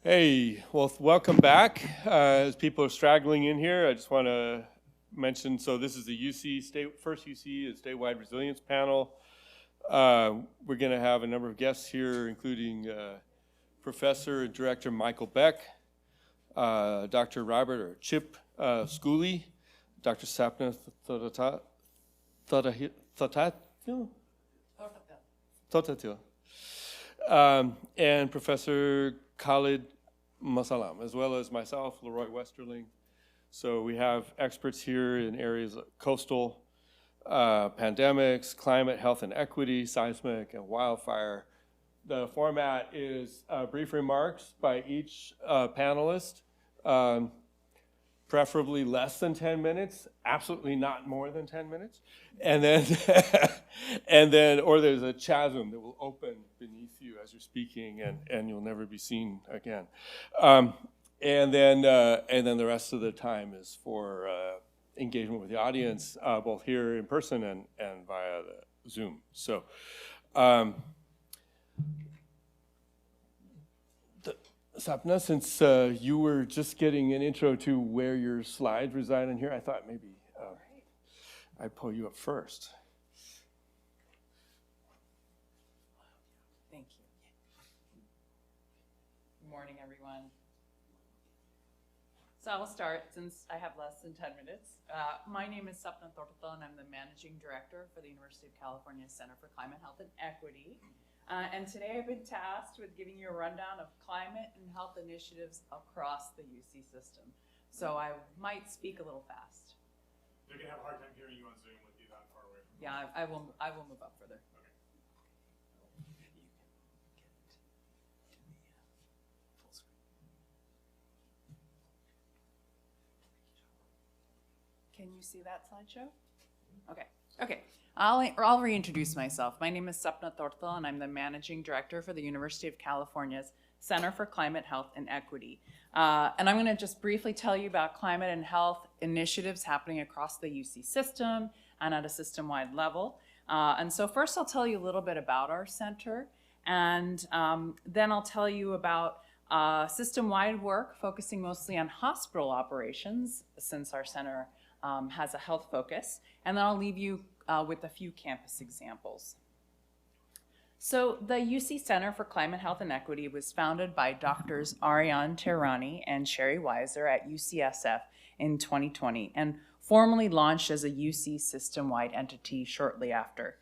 Hey, well, welcome back. As people are straggling in here, I just want to mention, so this is the first UC statewide resilience panel. We're going to have a number of guests here, including Professor and Director Michael Beck, Dr. Robert or Chip Schooley, Dr. Sapna Thottathil, and Professor Khalid Mosalam, as well as myself, LeRoy Westerling. So we have experts here in areas like coastal, pandemics, climate, health and equity, seismic, and wildfire. The format is brief remarks by each panelist, preferably less than 10 minutes, absolutely not more than 10 minutes. And then, or there's a chasm that will open beneath you as you're speaking, and you'll never be seen again. And then the rest of the time is for engagement with the audience, both here in person and via the Zoom. So, Sapna, since you were just getting an intro to where your slides reside in here, I thought maybe I'd pull you up first. Thank you. Good morning, everyone. So I'll start since I have less than 10 minutes. My name is Sapna Thottathil, and I'm the Managing Director for the University of California Center for Climate, Health, and Equity. And today I've been tasked with giving you a rundown of climate and health initiatives across the UC system. So I might speak a little fast. They're going to have a hard time hearing you on Zoom with you that far away from them. Yeah, I will move up further. Okay. Can you see that slideshow? Okay. I'll reintroduce myself. My name is Sapna Thottathil, and I'm the Managing Director for the University of California's Center for Climate, Health, and Equity. And I'm going to just briefly tell you about climate and health initiatives happening across the UC system and at a system-wide level. And so first I'll tell you a little bit about our center, and then I'll tell you about system-wide work focusing mostly on hospital operations, since our center has a health focus, and then I'll leave you with a few campus examples. So the UC Center for Climate, Health, and Equity was founded by Doctors Ariane Tehrani and Sherry Weiser at UCSF in 2020 and formally launched as a UC system-wide entity shortly after.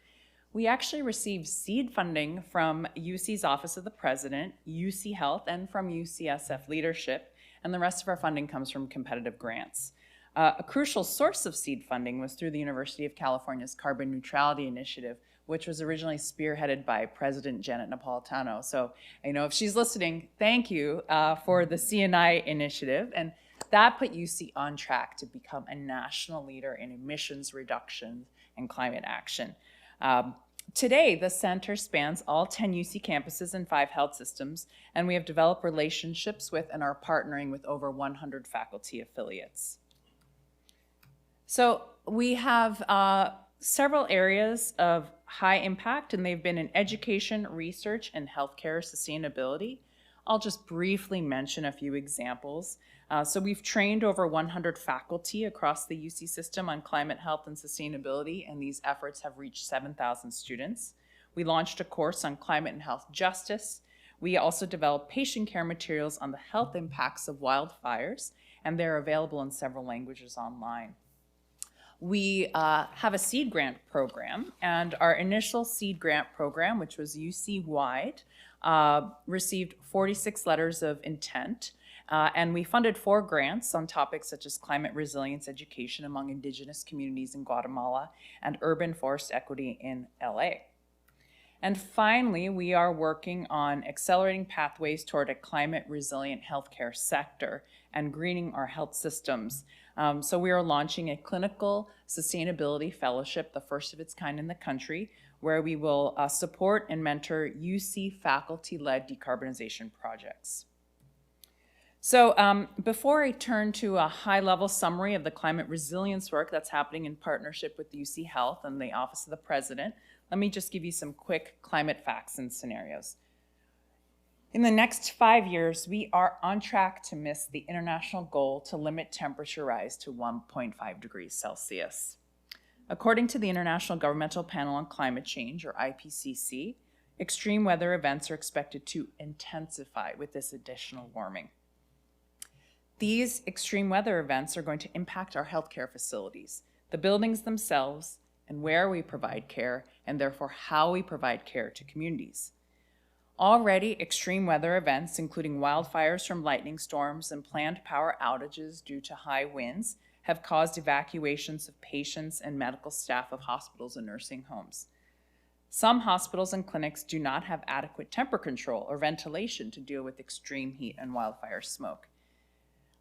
We actually received seed funding from UC's Office of the President, UC Health, and from UCSF leadership, and the rest of our funding comes from competitive grants. A crucial source of seed funding was through the University of California's Carbon Neutrality Initiative, which was originally spearheaded by President Janet Napolitano. So I know if she's listening, thank you for the CNI initiative. And that put UC on track to become a national leader in emissions reduction and climate action. Today, the center spans all 10 UC campuses and 5 health systems, and we have developed relationships with and are partnering with over 100 faculty affiliates. So we have several areas of high impact, and they've been in education, research, and healthcare sustainability. I'll just briefly mention a few examples. So we've trained over 100 faculty across the UC system on climate, health, and sustainability, and these efforts have reached 7,000 students. We launched a course on climate and health justice. We also developed patient care materials on the health impacts of wildfires, and they're available in several languages online. We have a seed grant program, and our initial seed grant program, which was UC-wide, received 46 letters of intent, and we funded 4 grants on topics such as climate resilience education among indigenous communities in Guatemala and urban forest equity in LA. And finally, we are working on accelerating pathways toward a climate resilient healthcare sector and greening our health systems. So we are launching a clinical sustainability fellowship, the first of its kind in the country, where we will support and mentor UC faculty-led decarbonization projects. So before I turn to a high-level summary of the climate resilience work that's happening in partnership with UC Health and the Office of the President, let me just give you some quick climate facts and scenarios. In the next 5 years, we are on track to miss the international goal to limit temperature rise to 1.5 degrees Celsius. According to the International Governmental Panel on Climate Change, or IPCC, extreme weather events are expected to intensify with this additional warming. These extreme weather events are going to impact our healthcare facilities, the buildings themselves, and where we provide care, and therefore how we provide care to communities. Already, extreme weather events, including wildfires from lightning storms and planned power outages due to high winds, have caused evacuations of patients and medical staff of hospitals and nursing homes. Some hospitals and clinics do not have adequate temperature control or ventilation to deal with extreme heat and wildfire smoke.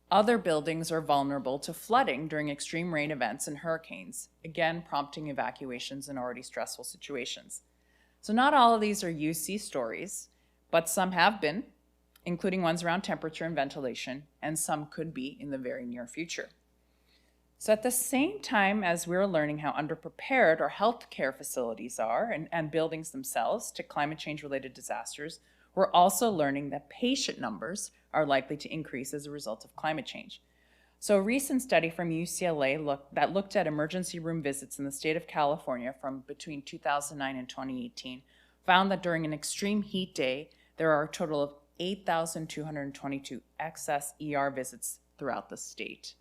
Other buildings are vulnerable to flooding during extreme rain events and hurricanes, again prompting evacuations in already stressful situations. So not all of these are UC stories, but some have been, including ones around temperature and ventilation, and some could be in the very near future. So at the same time as we're learning how underprepared our healthcare facilities are and buildings themselves to climate change related disasters, we're also learning that patient numbers are likely to increase as a result of climate change. So a recent study from UCLA looked at emergency room visits in the state of California from between 2009 and 2018 found that during an extreme heat day, there are a total of 8,222 excess ER visits throughout the state.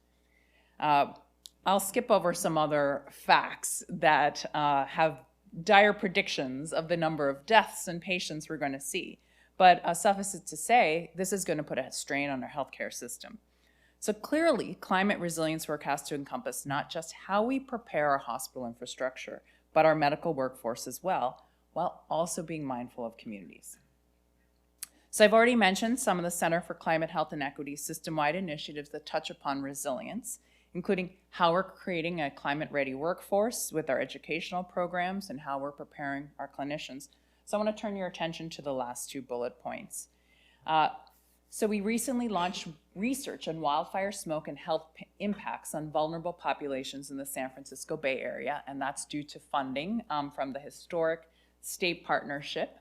I'll skip over some other facts that have dire predictions of the number of deaths and patients we're going to see. But suffice it to say, this is going to put a strain on our healthcare system. So clearly, climate resilience work has to encompass not just how we prepare our hospital infrastructure, but our medical workforce as well, while also being mindful of communities. So I've already mentioned some of the Center for Climate Health and Equity system-wide initiatives that touch upon resilience, including how we're creating a climate-ready workforce with our educational programs and how we're preparing our clinicians. So I want to turn your attention to the last 2 bullet points. So we recently launched research on wildfire smoke and health impacts on vulnerable populations in the San Francisco Bay Area, and that's due to funding from the historic state partnership.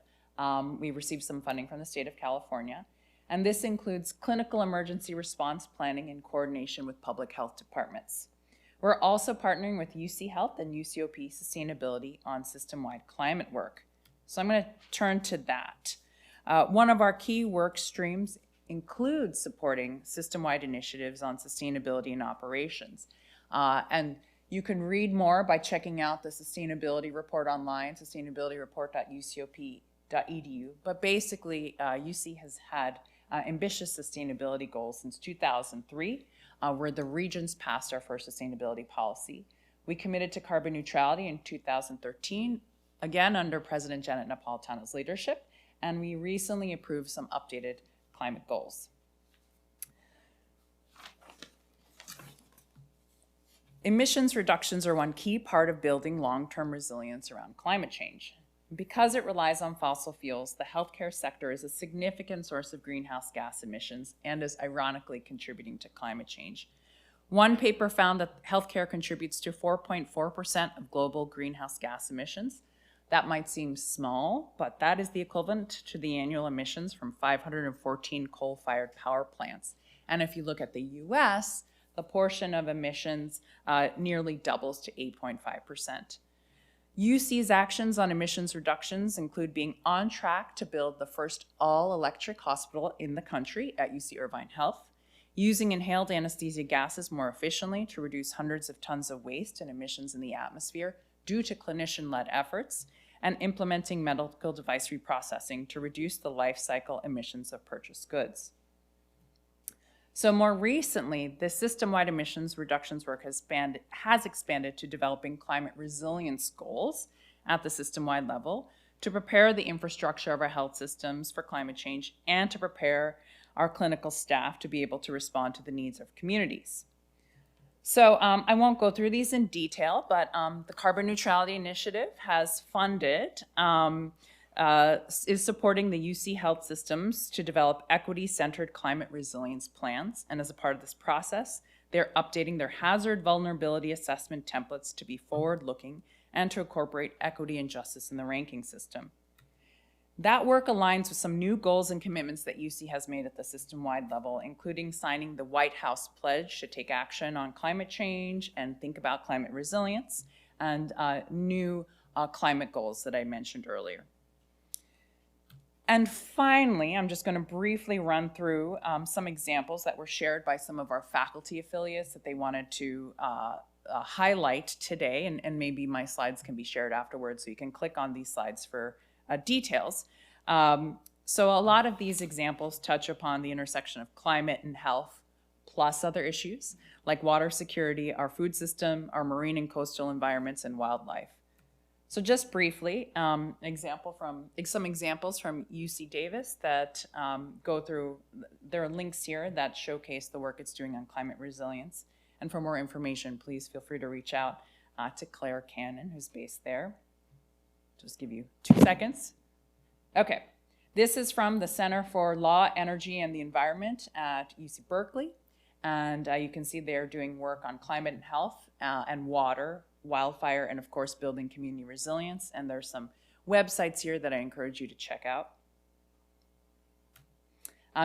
We received some funding from the state of California, and this includes clinical emergency response planning in coordination with public health departments. We're also partnering with UC Health and UCOP Sustainability on system-wide climate work. So I'm going to turn to that. One of our key work streams includes supporting system-wide initiatives on sustainability and operations. And you can read more by checking out the sustainability report online, sustainabilityreport.ucop.edu. But basically, UC has had ambitious sustainability goals since 2003, where the regions passed our first sustainability policy. We committed to carbon neutrality in 2013, again under President Janet Napolitano's leadership, and we recently approved some updated climate goals. Emissions reductions are one key part of building long-term resilience around climate change. Because it relies on fossil fuels, the healthcare sector is a significant source of greenhouse gas emissions and is ironically contributing to climate change. One paper found that healthcare contributes to 4.4% of global greenhouse gas emissions. That might seem small, but that is the equivalent to the annual emissions from 514 coal-fired power plants. And if you look at the US, the portion of emissions nearly doubles to 8.5%. UC's actions on emissions reductions include being on track to build the first all-electric hospital in the country at UC Irvine Health, using inhaled anesthesia gases more efficiently to reduce hundreds of tons of waste and emissions in the atmosphere due to clinician-led efforts, and implementing medical device reprocessing to reduce the life cycle emissions of purchased goods. So more recently, the system-wide emissions reductions work has expanded to developing climate resilience goals at the system-wide level to prepare the infrastructure of our health systems for climate change and to prepare our clinical staff to be able to respond to the needs of communities. So I won't go through these in detail, but the Carbon Neutrality Initiative has funded, is supporting the UC health systems to develop equity-centered climate resilience plans. And as a part of this process, they're updating their hazard vulnerability assessment templates to be forward-looking and to incorporate equity and justice in the ranking system. That work aligns with some new goals and commitments that UC has made at the system-wide level, including signing the White House pledge to take action on climate change and think about climate resilience, and new climate goals that I mentioned earlier. And finally, I'm just going to briefly run through some examples that were shared by some of our faculty affiliates that they wanted to highlight today, and maybe my slides can be shared afterwards, so you can click on these slides for details. So a lot of these examples touch upon the intersection of climate and health, plus other issues like water security, our food system, our marine and coastal environments, and wildlife. So just briefly, some examples from UC Davis that go through, there are links here that showcase the work it's doing on climate resilience. And for more information, please feel free to reach out to Claire Cannon, who's based there. Just give you 2 seconds. Okay, this is from the Center for Law, Energy, and the Environment at UC Berkeley. And you can see they're doing work on climate and health and water, wildfire, and of course, building community resilience. And there's some websites here that I encourage you to check out.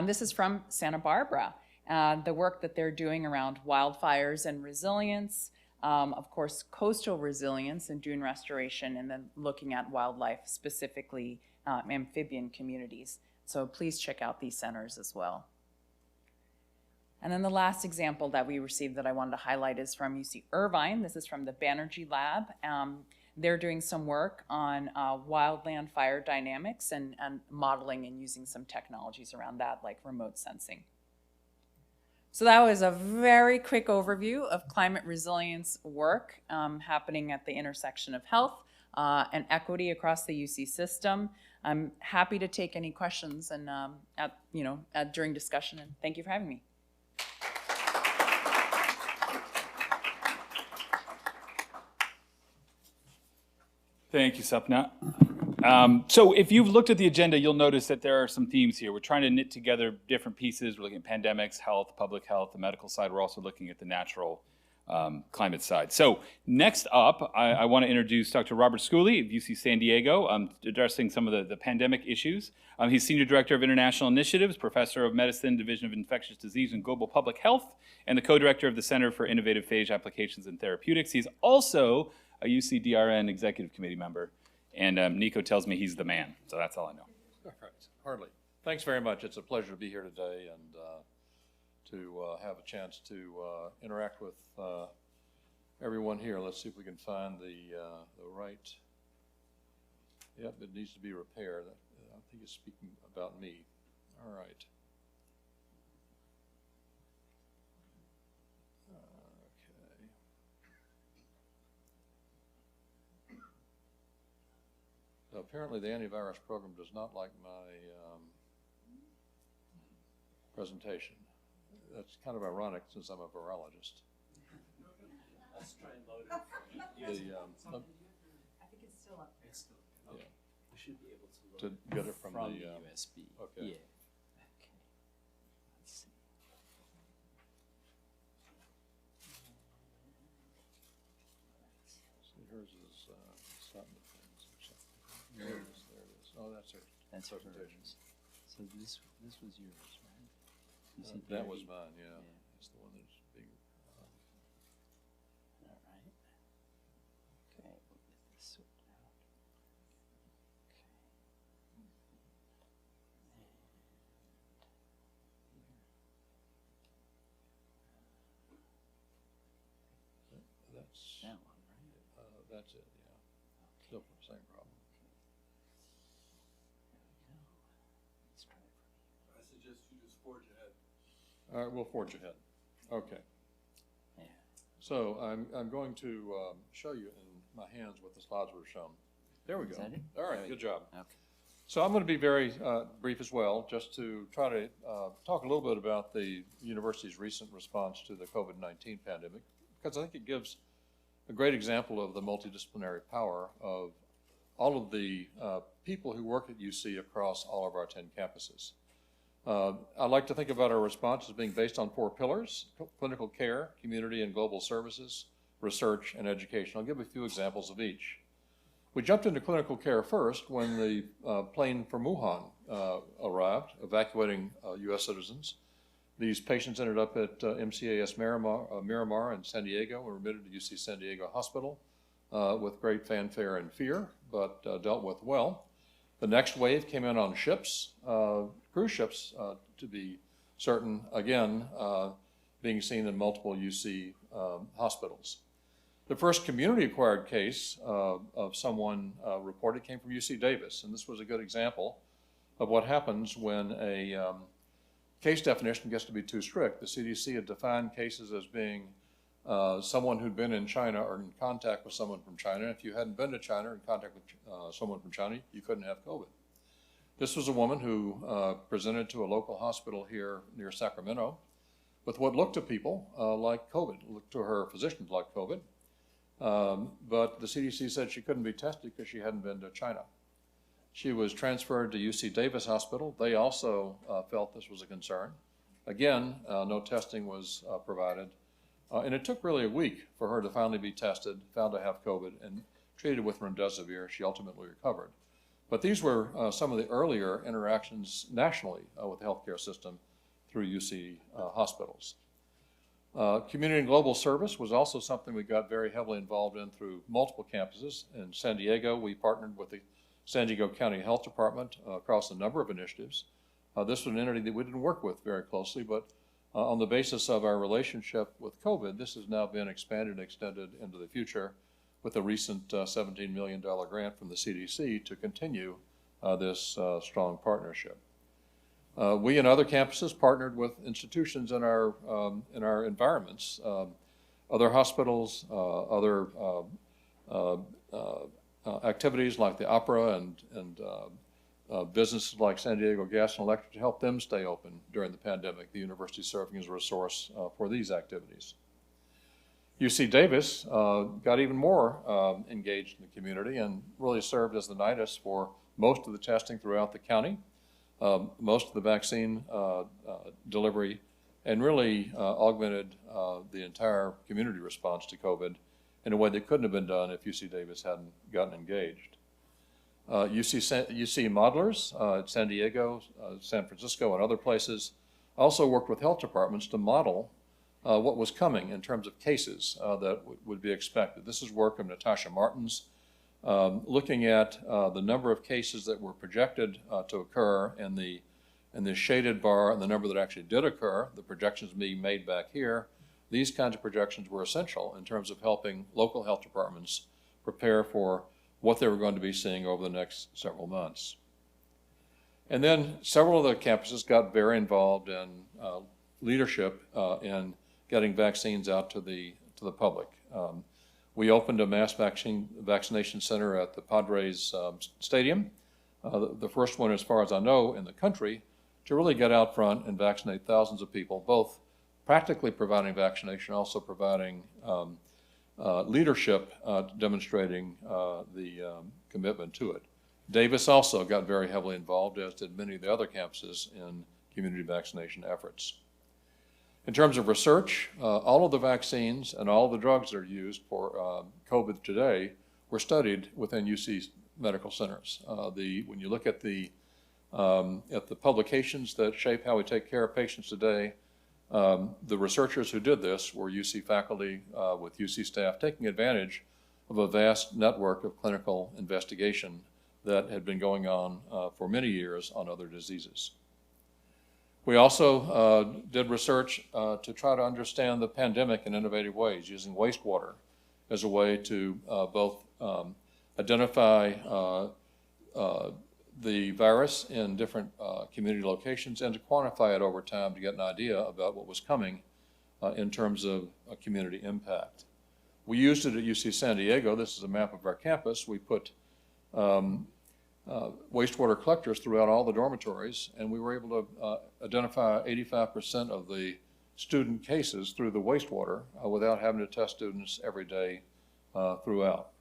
This is from Santa Barbara, the work that they're doing around wildfires and resilience, of course, coastal resilience and dune restoration, and then looking at wildlife, specifically amphibian communities. So please check out these centers as well. And then the last example that we received that I wanted to highlight is from UC Irvine. This is from the Banerjee Lab. They're doing some work on wildland fire dynamics and modeling and using some technologies around that, like remote sensing. So that was a very quick overview of climate resilience work happening at the intersection of health and equity across the UC system. I'm happy to take any questions and during discussion, and thank you for having me. Thank you, Sapna. So if you've looked at the agenda, you'll notice that there are some themes here. We're trying to knit together different pieces. We're looking at pandemics, health, public health, the medical side. We're also looking at the natural climate side. So next up, I want to introduce Dr. Robert Schooley of UC San Diego, addressing some of the pandemic issues. He's Senior Director of International Initiatives, Professor of Medicine, Division of Infectious Disease and Global Public Health, and the Co-Director of the Center for Innovative Phage Applications and Therapeutics. He's also a UC-DRN Executive Committee member, and Nico tells me he's the man, so that's all I know. All right, hardly. Thanks very much. It's a pleasure to be here today and to have a chance to interact with everyone here. Let's see if we can find the right. Yep, it needs to be repaired. I think it's speaking about me. All right. Apparently the antivirus program does not like my presentation. That's kind of ironic since I'm a virologist. Let's try and load it. I think it's still up there. Okay. Yeah. We should be able to load To get it from the USB. okay. Yeah. Okay. Let's see. See, hers is Sapna things or something. There it is. There it is. Oh, that's her. That's presentation. hers. So this was yours, right? You see That there was you- mine. Yeah, Yeah. it's the one that's being. All right. Okay, we'll get this sorted out. That's That one, right? that's it. Yeah, still the same problem. Let's try it from I suggest you just forge ahead. All right, we'll forge ahead. Okay. here. So I'm going to show you in my hands what the slides were shown. There we Is go. that it? All right, good job. Yeah. Okay. So I'm going to be very brief as well, just to try to talk a little bit about the university's recent response to the COVID-19 pandemic, because I think it gives a great example of the multidisciplinary power of all of the people who work at UC across all of our 10 campuses. I like to think about our response as being based on 4 pillars: clinical care, community and global services, research, and education. I'll give a few examples of each. We jumped into clinical care first when the plane from Wuhan arrived, evacuating U.S. citizens. These patients ended up at MCAS Miramar in San Diego and were admitted to UC San Diego Hospital with great fanfare and fear, but dealt with well. The next wave came in on ships, cruise ships to be certain, again, being seen in multiple UC hospitals. The first community-acquired case of someone reported came from UC Davis, and this was a good example of what happens when a case definition gets to be too strict. The CDC had defined cases as being someone who'd been in China or in contact with someone from China. If you hadn't been to China or in contact with someone from China, you couldn't have COVID. This was a woman who presented to a local hospital here near Sacramento with what looked to people like COVID, looked to her physicians like COVID. But the CDC said she couldn't be tested because she hadn't been to China. She was transferred to UC Davis Hospital. They also felt this was a concern. Again, no testing was provided. And it took really a week for her to finally be tested, found to have COVID, and treated with remdesivir. She ultimately recovered. But these were some of the earlier interactions nationally with the healthcare system through UC hospitals. Community and global service was also something we got very heavily involved in through multiple campuses. In San Diego, we partnered with the San Diego County Health Department across a number of initiatives. This was an entity that we didn't work with very closely, but on the basis of our relationship with COVID, this has now been expanded and extended into the future with a recent $17 million grant from the CDC to continue this strong partnership. We and other campuses partnered with institutions in our environments, other hospitals, other activities like the opera and businesses like San Diego Gas and Electric to help them stay open during the pandemic, the university serving as a resource for these activities. UC Davis got even more engaged in the community and really served as the nidus for most of the testing throughout the county, most of the vaccine delivery, and really augmented the entire community response to COVID in a way that couldn't have been done if UC Davis hadn't gotten engaged. UC modelers at San Diego, San Francisco, and other places also worked with health departments to model what was coming in terms of cases that would be expected. This is work of Natasha Martin's, looking at the number of cases that were projected to occur in the shaded bar and the number that actually did occur, the projections being made back here. These kinds of projections were essential in terms of helping local health departments prepare for what they were going to be seeing over the next several months. And then several of the campuses got very involved in leadership in getting vaccines out to the public. We opened a mass vaccination center at the Padres Stadium, the first one, as far as I know, in the country, to really get out front and vaccinate thousands of people, both practically providing vaccination, also providing leadership, demonstrating the commitment to it. Davis also got very heavily involved, as did many of the other campuses, in community vaccination efforts. In terms of research, all of the vaccines and all of the drugs that are used for COVID today were studied within UC medical centers. When you look at the publications that shape how we take care of patients today, the researchers who did this were UC faculty with UC staff taking advantage of a vast network of clinical investigation that had been going on for many years on other diseases. We also did research to try to understand the pandemic in innovative ways, using wastewater as a way to both identify the virus in different community locations and to quantify it over time to get an idea about what was coming in terms of a community impact. We used it at UC San Diego. This is a map of our campus. We put wastewater collectors throughout all the dormitories, and we were able to identify 85% of the student cases through the wastewater without having to test students every day throughout.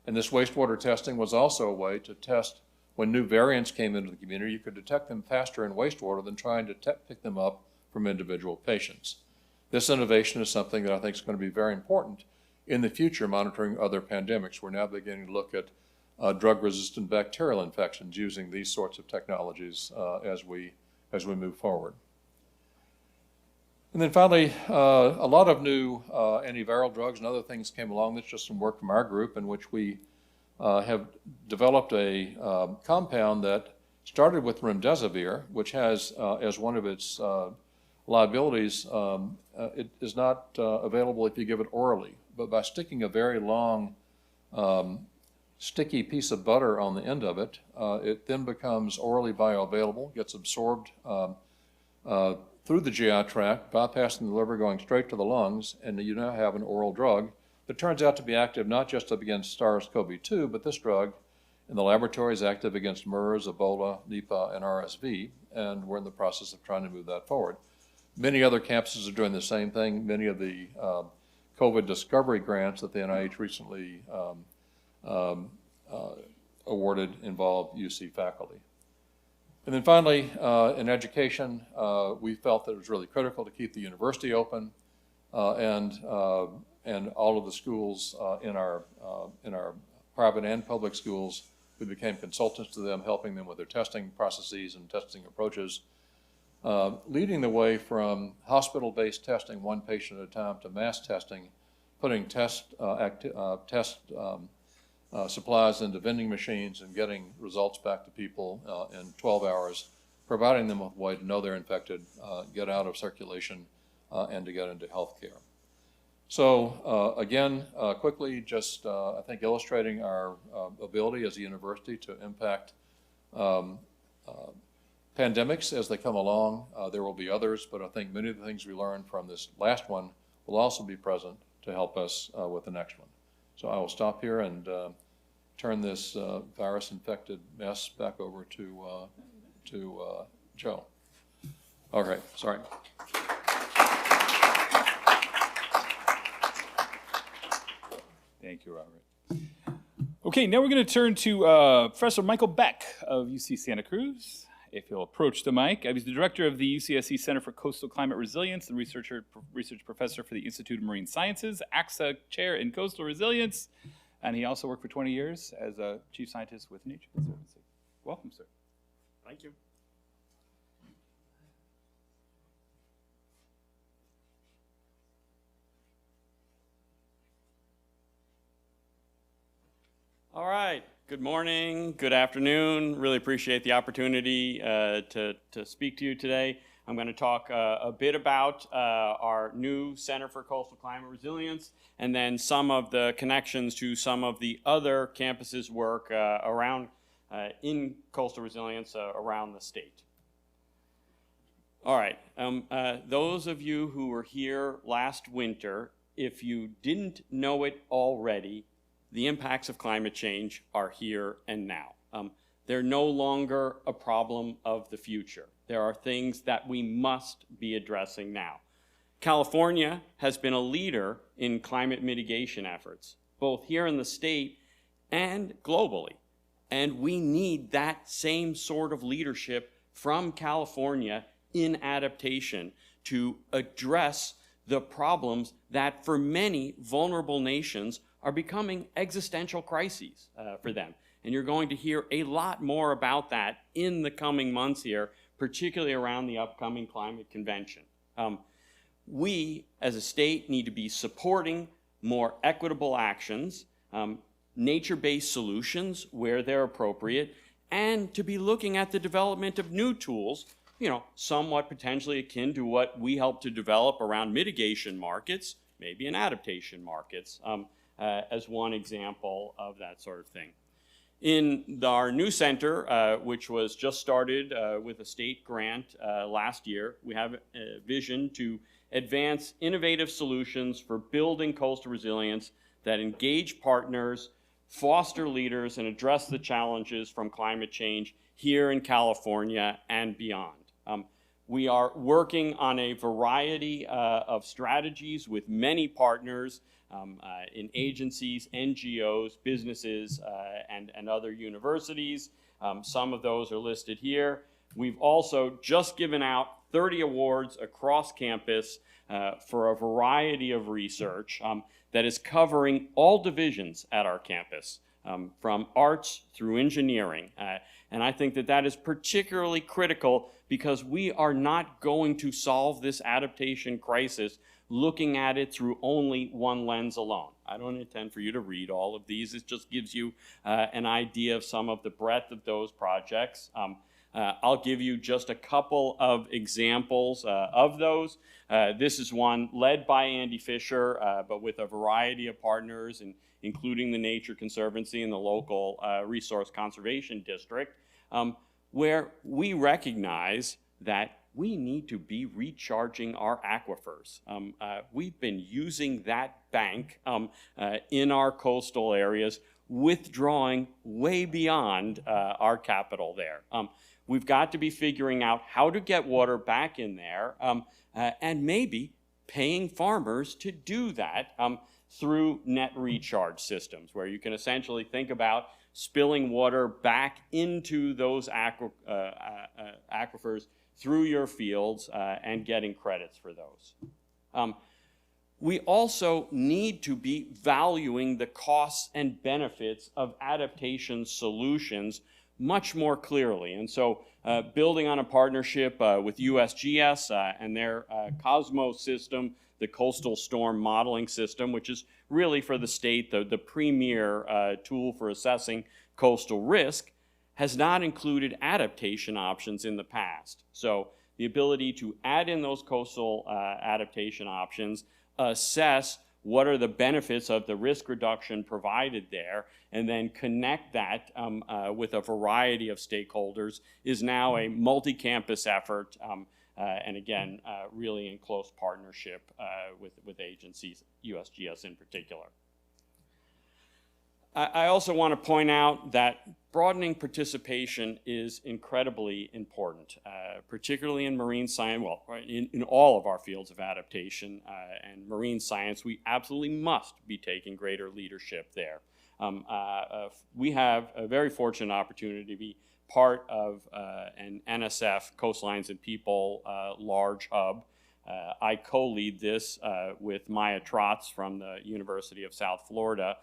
And this wastewater testing was also a way to test when new variants came into the community. You could detect them faster in wastewater than trying to pick them up from individual patients. This innovation is something that I think is going to be very important in the future, monitoring other pandemics. We're now beginning to look at drug-resistant bacterial infections using these sorts of technologies as we move forward. And then finally, a lot of new antiviral drugs and other things came along. That's just some work from our group in which we have developed a compound that started with remdesivir, which has as one of its liabilities, it is not available if you give it orally, but by sticking a very long sticky piece of butter on the end of it, it then becomes orally bioavailable, gets absorbed through the GI tract, bypassing the liver, going straight to the lungs, and you now have an oral drug that turns out to be active not just against SARS-CoV-2, but this drug in the laboratory is active against MERS, Ebola, Nipah, and RSV, and we're in the process of trying to move that forward. Many other campuses are doing the same thing. Many of the COVID discovery grants that the NIH recently awarded involve UC faculty. And then finally, in education, we felt that it was really critical to keep the university open and all of the schools in our private and public schools. We became consultants to them, helping them with their testing processes and testing approaches, leading the way from hospital-based testing, one patient at a time, to mass testing, putting test supplies into vending machines and getting results back to people in 12 hours, providing them with a way to know they're infected, get out of circulation, and to get into healthcare. So again, quickly, just I think illustrating our ability as a university to impact pandemics as they come along. There will be others, but I think many of the things we learned from this last one will also be present to help us with the next one. So I will stop here and turn this virus-infected mess back over to Joe. Okay, sorry. Thank you, Robert. Okay, now we're going to turn to Professor Michael Beck of UC Santa Cruz. If you'll approach the mic. He's the director of the UCSC Center for Coastal Climate Resilience, the research professor for the Institute of Marine Sciences, AXA chair in coastal resilience, and he also worked for 20 years as a chief scientist with Nature Conservancy. Welcome, sir. Thank you. All right. Good morning, good afternoon. Really appreciate the opportunity to speak to you today. I'm going to talk a bit about our new Center for Coastal Climate Resilience and then some of the connections to some of the other campuses' work around in coastal resilience around the state. All right. Those of you who were here last winter, if you didn't know it already, the impacts of climate change are here and now. They're no longer a problem of the future. There are things that we must be addressing now. California has been a leader in climate mitigation efforts, both here in the state and globally. And we need that same sort of leadership from California in adaptation to address the problems that for many vulnerable nations are becoming existential crises for them. And you're going to hear a lot more about that in the coming months here, particularly around the upcoming climate convention. We, as a state, need to be supporting more equitable actions, nature-based solutions where they're appropriate, and to be looking at the development of new tools, somewhat potentially akin to what we help to develop around mitigation markets, maybe in adaptation markets, as one example of that sort of thing. In our new center, which was just started with a state grant last year, we have a vision to advance innovative solutions for building coastal resilience that engage partners, foster leaders, and address the challenges from climate change here in California and beyond. We are working on a variety of strategies with many partners in agencies, NGOs, businesses, and other universities. Some of those are listed here. We've also just given out 30 awards across campus for a variety of research that is covering all divisions at our campus, from arts through engineering. And I think that that is particularly critical because we are not going to solve this adaptation crisis looking at it through only one lens alone. I don't intend for you to read all of these. It just gives you an idea of some of the breadth of those projects. I'll give you just a couple of examples of those. This is one led by Andy Fisher, but with a variety of partners, including the Nature Conservancy and the local Resource Conservation District, where we recognize that we need to be recharging our aquifers. We've been using that bank in our coastal areas, withdrawing way beyond our capital there. We've got to be figuring out how to get water back in there and maybe paying farmers to do that through net recharge systems, where you can essentially think about spilling water back into those aquifers through your fields and getting credits for those. We also need to be valuing the costs and benefits of adaptation solutions much more clearly. And so building on a partnership with USGS and their Cosmos system, the Coastal Storm Modeling System, which is really for the state the premier tool for assessing coastal risk, has not included adaptation options in the past. So the ability to add in those coastal adaptation options, assess what are the benefits of the risk reduction provided there, and then connect that with a variety of stakeholders is now a multi-campus effort, and again, really in close partnership with agencies, USGS in particular. I also want to point out that broadening participation is incredibly important, particularly in marine science, well, in all of our fields of adaptation and marine science. We absolutely must be taking greater leadership there. We have a very fortunate opportunity to be part of an NSF, Coastlines and People, large hub. I co-lead this with Maya Trotz from the University of South Florida,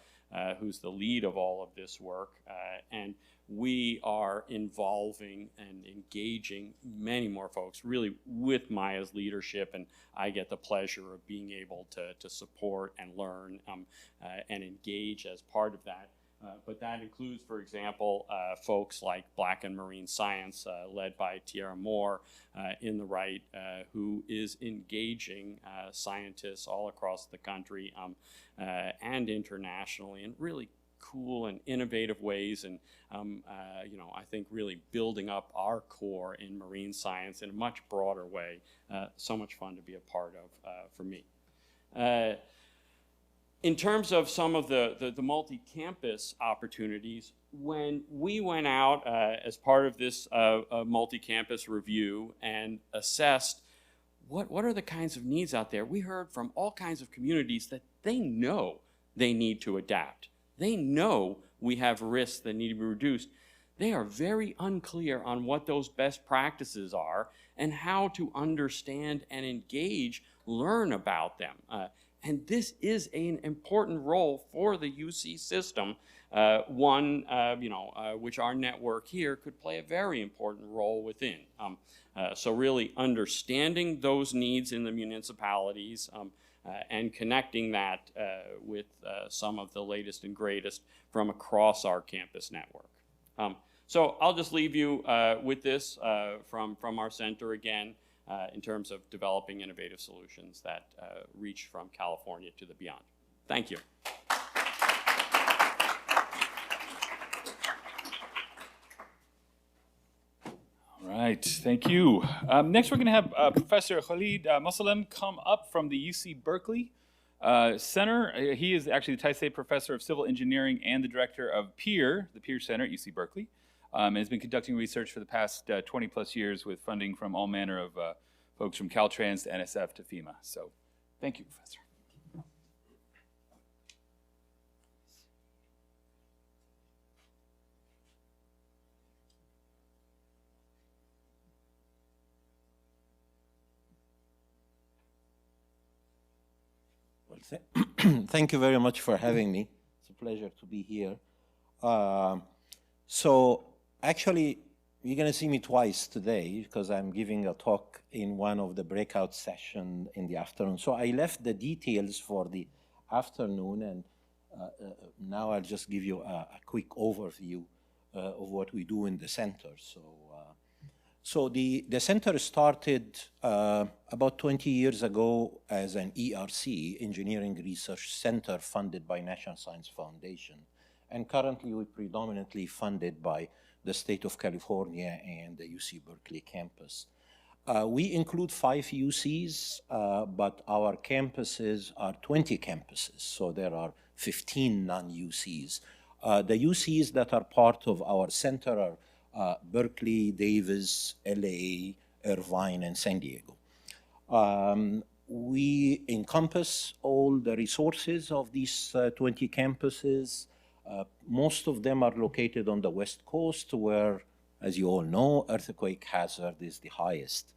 who's the lead of all of this work, and we are involving and engaging many more folks really with Maya's leadership, and I get the pleasure of being able to support and learn and engage as part of that. But that includes, for example, folks like Black and Marine Science, led by Tierra Moore in the right, who is engaging scientists all across the country and internationally in really cool and innovative ways, and you know, I think really building up our core in marine science in a much broader way. So much fun to be a part of for me. In terms of some of the multi-campus opportunities, when we went out as part of this multi-campus review and assessed what are the kinds of needs out there, we heard from all kinds of communities that they know they need to adapt. They know we have risks that need to be reduced. They are very unclear on what those best practices are and how to understand and engage, learn about them. And this is an important role for the UC system, one which our network here could play a very important role within. So really understanding those needs in the municipalities and connecting that with some of the latest and greatest from across our campus network. So I'll just leave you with this from our center again. In terms of developing innovative solutions that reach from California to the beyond. Thank you. All right, thank you. Next, we're going to have Professor Khalid Mosalam come up from the UC Berkeley Center. He is actually the Thai State Professor of Civil Engineering and the Director of PEER, the PEER Center at UC Berkeley. And has been conducting research for the past 20 plus years with funding from all manner of folks from Caltrans to NSF to FEMA. So thank you, Professor. Well, thank you very much for having me. It's a pleasure to be here. So actually, you're going to see me twice today because I'm giving a talk in one of the breakout sessions in the afternoon. So I left the details for the afternoon, and now I'll just give you a quick overview of what we do in the center. So the center started about 20 years ago as an ERC, Engineering Research Center, funded by National Science Foundation. And currently we're predominantly funded by the state of California and the UC Berkeley campus. We include 5 UCs, but our campuses are 20 campuses, so there are 15 non-UCs. The UCs that are part of our center are Berkeley, Davis, LA, Irvine, and San Diego. We encompass all the resources of these 20 campuses. Most of them are located on the West Coast where, as you all know, earthquake hazard is the highest.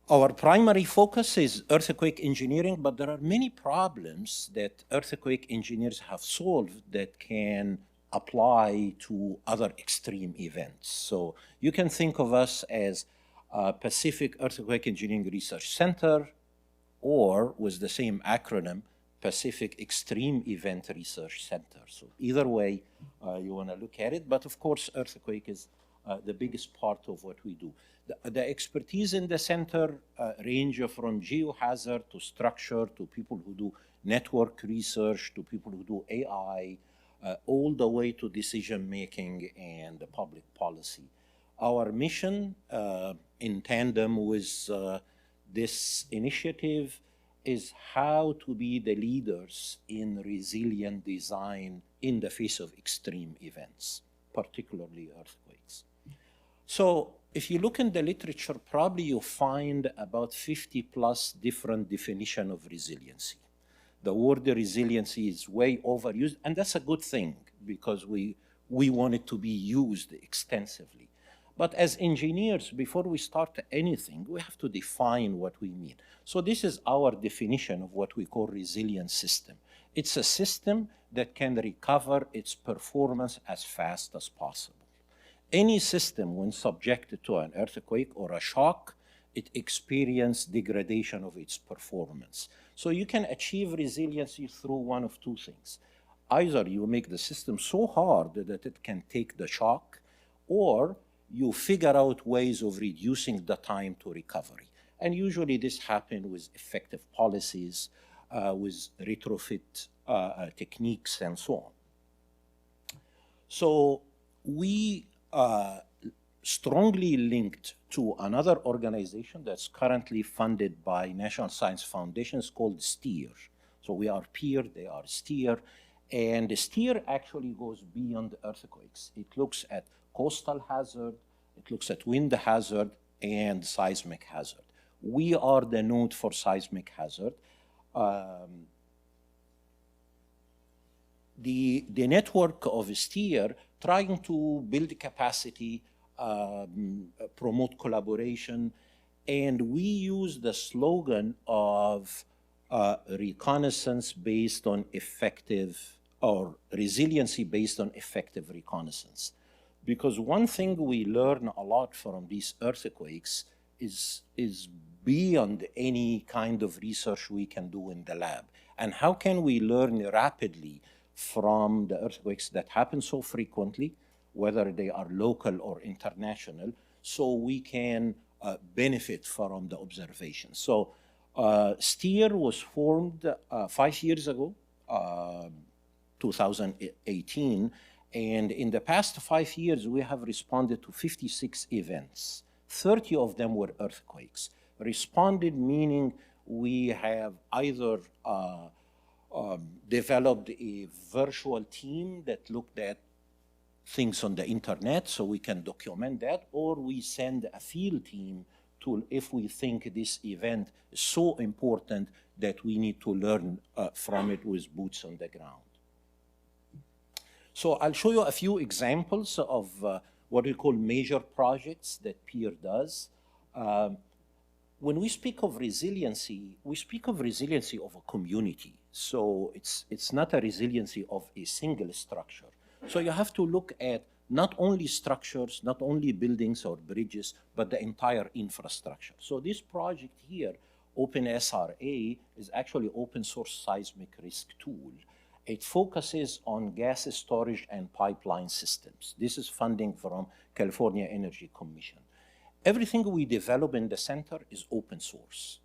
Our primary focus is earthquake engineering, but there are many problems that earthquake engineers have solved that can apply to other extreme events. So you can think of us as Pacific Earthquake Engineering Research Center, or with the same acronym, Pacific Extreme Event Research Center. So either way you want to look at it, but of course earthquake is the biggest part of what we do. The expertise in the center range from geohazard to structure to people who do network research to people who do AI, all the way to decision making and public policy. Our mission in tandem with this initiative is how to be the leaders in resilient design in the face of extreme events, particularly earthquakes. So if you look in the literature, probably you'll find about 50 plus different definitions of resiliency. The word resiliency is way overused, and that's a good thing because we want it to be used extensively. But as engineers, before we start anything, we have to define what we mean. So this is our definition of what we call resilient system. It's a system that can recover its performance as fast as possible. Any system, when subjected to an earthquake or a shock, it experiences degradation of its performance. So you can achieve resiliency through one of two things. Either you make the system so hard that it can take the shock, or you figure out ways of reducing the time to recovery. And usually this happens with effective policies, with retrofit techniques, and so on. So we strongly linked to another organization that's currently funded by National Science Foundation. It's called STEER. So we are peer, they are STEER. And STEER actually goes beyond earthquakes. It looks at coastal hazard, it looks at wind hazard, and seismic hazard. We are the node for seismic hazard. The network of STEER trying to build capacity, promote collaboration, and we use the slogan of reconnaissance based on effective, or resiliency based on effective reconnaissance. Because one thing we learn a lot from these earthquakes is beyond any kind of research we can do in the lab. And how can we learn rapidly from the earthquakes that happen so frequently, whether they are local or international, so we can benefit from the observations. So STEER was formed 5 years ago, 2018, and in the past 5 years, we have responded to 56 events. 30 of them were earthquakes. Responded meaning we have either developed a virtual team that looked at things on the internet so we can document that, or we send a field team to, if we think this event is so important that we need to learn from it with boots on the ground. So I'll show you a few examples of what we call major projects that PEER does. When we speak of resiliency, we speak of resiliency of a community. So it's not a resiliency of a single structure. So you have to look at not only structures, not only buildings or bridges, but the entire infrastructure. So this project here, OpenSRA, is actually open source seismic risk tool. It focuses on gas storage and pipeline systems. This is funding from California Energy Commission. Everything we develop in the center is open source.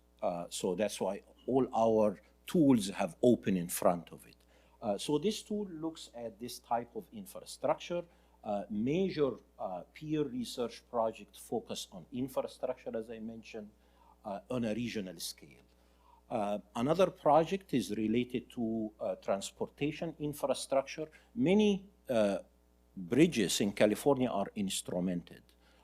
So that's why all our tools have open in front of it. So this tool looks at this type of infrastructure. Major peer research project focus on infrastructure, as I mentioned, on a regional scale. Another project is related to transportation infrastructure. Many bridges in California are instrumented,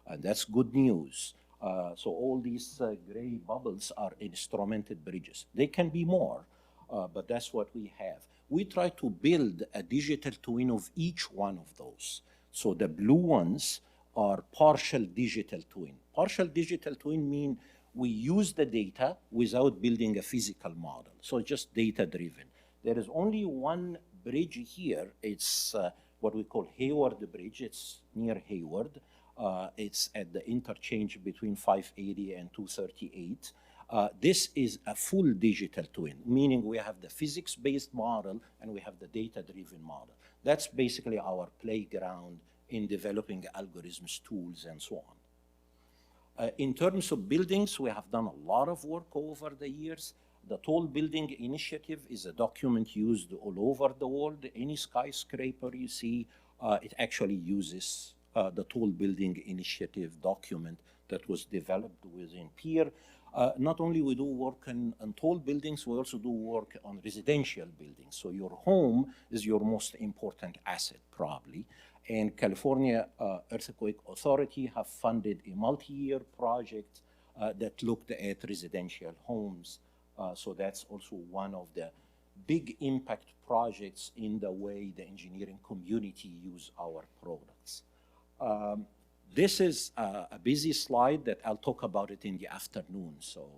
and that's good news. So all these gray bubbles are instrumented bridges. They can be more, but that's what we have. We try to build a digital twin of each one of those. So the blue ones are partial digital twin. Partial digital twin mean we use the data without building a physical model. So just data driven. There is only one bridge here. It's what we call Hayward Bridge. It's near Hayward. It's at the interchange between 580 and 238. This is a full digital twin, meaning we have the physics-based model and we have the data-driven model. That's basically our playground in developing algorithms, tools, and so on. In terms of buildings, we have done a lot of work over the years. The Tall Building Initiative is a document used all over the world. Any skyscraper you see, it actually uses the Tall Building Initiative document that was developed within peer. Not only we do work on tall buildings, we also do work on residential buildings. So your home is your most important asset, probably. And California Earthquake Authority have funded a multi-year project that looked at residential homes. So that's also one of the big impact projects in the way the engineering community use our products. This is a busy slide that I'll talk about it in the afternoon. So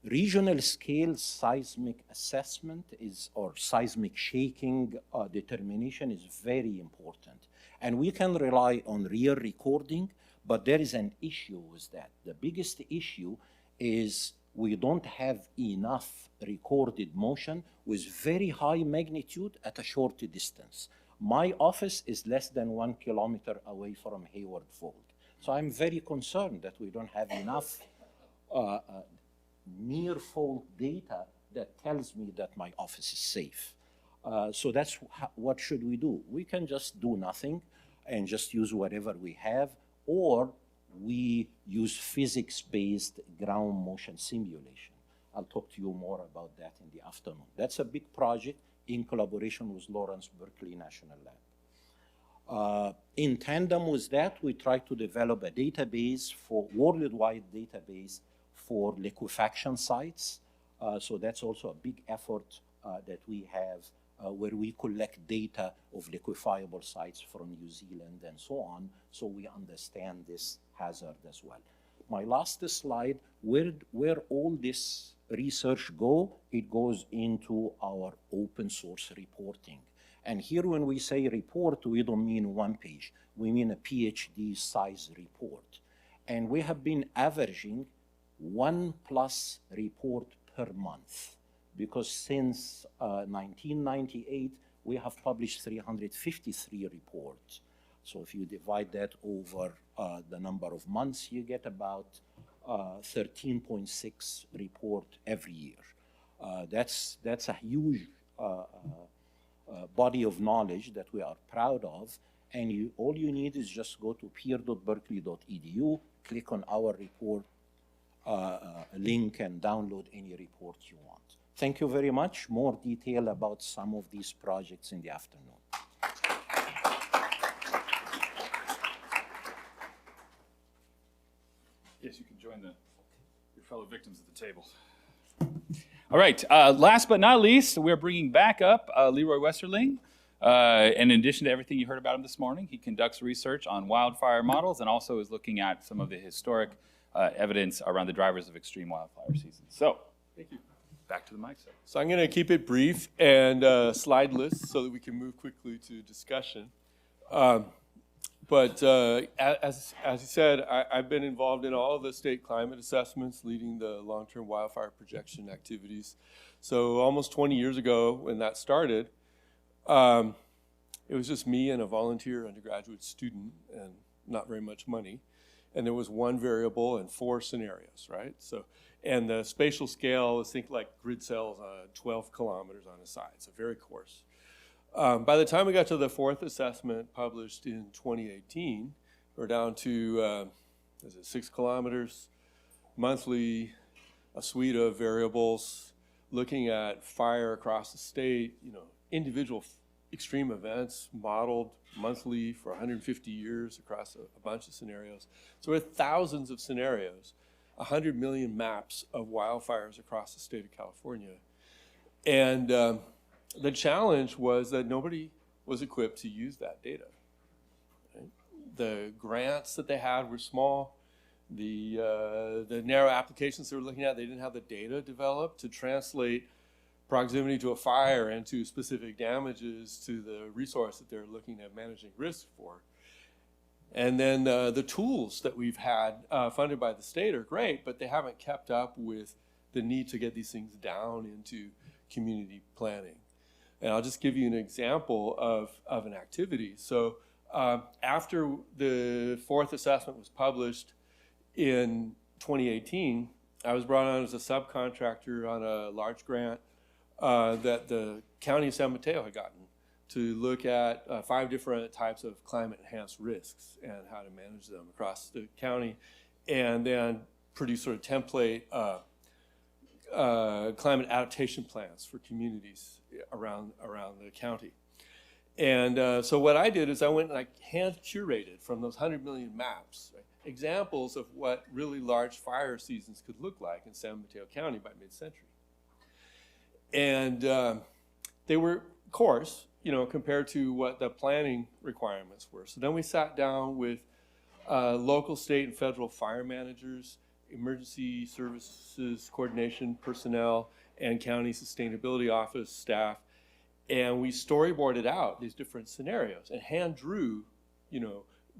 regional scale seismic assessment or seismic shaking determination is very important. And we can rely on real recording, but there is an issue with that. The biggest issue is we don't have enough recorded motion with very high magnitude at a short distance. My office is less than 1 kilometer away from Hayward Fault. So I'm very concerned that we don't have enough near fault data that tells me that my office is safe. So that's what should we do? We can just do nothing and just use whatever we have, or we use physics-based ground motion simulation. I'll talk to you more about that in the afternoon. That's a big project in collaboration with Lawrence Berkeley National Lab. In tandem with that, we try to develop a database for worldwide database for liquefaction sites. So that's also a big effort that we have where we collect data of liquefiable sites from New Zealand and so on, so we understand this hazard as well. My last slide, where all this research go, it goes into our open source reporting. And here when we say report, we don't mean one page, we mean a PhD size report. And we have been averaging 1+ report per month, because since 1998, we have published 353 reports. So if you divide that over the number of months, you get about 13.6 report every year. That's a huge body of knowledge that we are proud of. And all you need is just go to peer.berkeley.edu, click on our report link, and download any report you want. Thank you very much. More detail about some of these projects in the afternoon. Yes, you can join your fellow victims at the table. All right, last but not least, we're bringing back up LeRoy Westerling. In addition to everything you heard about him this morning, he conducts research on wildfire models and also is looking at some of the historic evidence around the drivers of extreme wildfire seasons. So, thank you. back to the mic, sir. So I'm going to keep it brief and slideless so that we can move quickly to discussion. But as you said, I've been involved in all of the state climate assessments, leading the long-term wildfire projection activities. So almost 20 years ago when that started, it was just me and a volunteer undergraduate student and not very much money. And there was one variable and 4 scenarios, right? So, and the spatial scale is, think like grid cells on 12 kilometers on a side, so very coarse. By the time we got to the 4th assessment published in 2018, we're down to 6 kilometers, monthly, a suite of variables, looking at fire across the state, individual extreme events modeled monthly for 150 years across a bunch of scenarios. So we have thousands of scenarios, 100 million maps of wildfires across the state of California. And the challenge was that nobody was equipped to use that data. Right? The grants that they had were small. The narrow applications they were looking at, they didn't have the data developed to translate proximity to a fire and to specific damages to the resource that they're looking at managing risk for. And then the tools that we've had funded by the state are great, but they haven't kept up with the need to get these things down into community planning. And I'll just give you an example of an activity. So after the 4th assessment was published in 2018, I was brought on as a subcontractor on a large grant that the county of San Mateo had gotten to look at 5 different types of climate-enhanced risks and how to manage them across the county, and then produce sort of template climate adaptation plans for communities around the county. And so what I did is I went and I hand curated from those 100 million maps, right, examples of what really large fire seasons could look like in San Mateo County by mid-century. And they were coarse, compared to what the planning requirements were. So then we sat down with local, state, and federal fire managers, emergency services coordination personnel, and county sustainability office staff, and we storyboarded out these different scenarios and hand drew,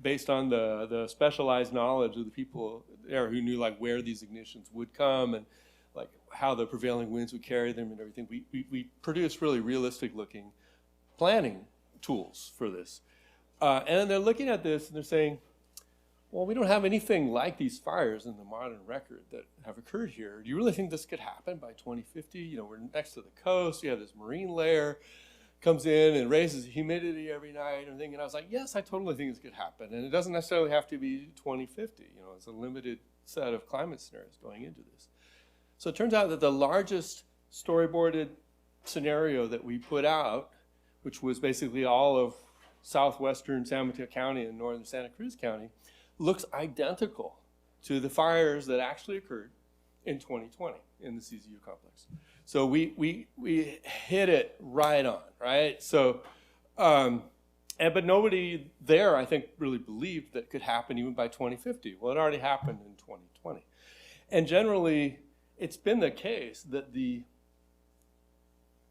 based on the specialized knowledge of the people there who knew like where these ignitions would come and like how the prevailing winds would carry them and everything. We produced really realistic looking planning tools for this. And then they're looking at this and they're saying, well, we don't have anything like these fires in the modern record that have occurred here. Do you really think this could happen by 2050? We're next to the coast. You have this marine layer comes in and raises humidity every night and everything. And I was like, yes, I totally think this could happen. And it doesn't necessarily have to be 2050. It's a limited set of climate scenarios going into this. So it turns out that the largest storyboarded scenario that we put out, which was basically all of southwestern San Mateo County and northern Santa Cruz County, looks identical to the fires that actually occurred in 2020 in the CZU complex. So we hit it right on, right? So, but nobody there, I think, really believed that it could happen even by 2050. Well, it already happened in 2020. And generally, it's been the case that the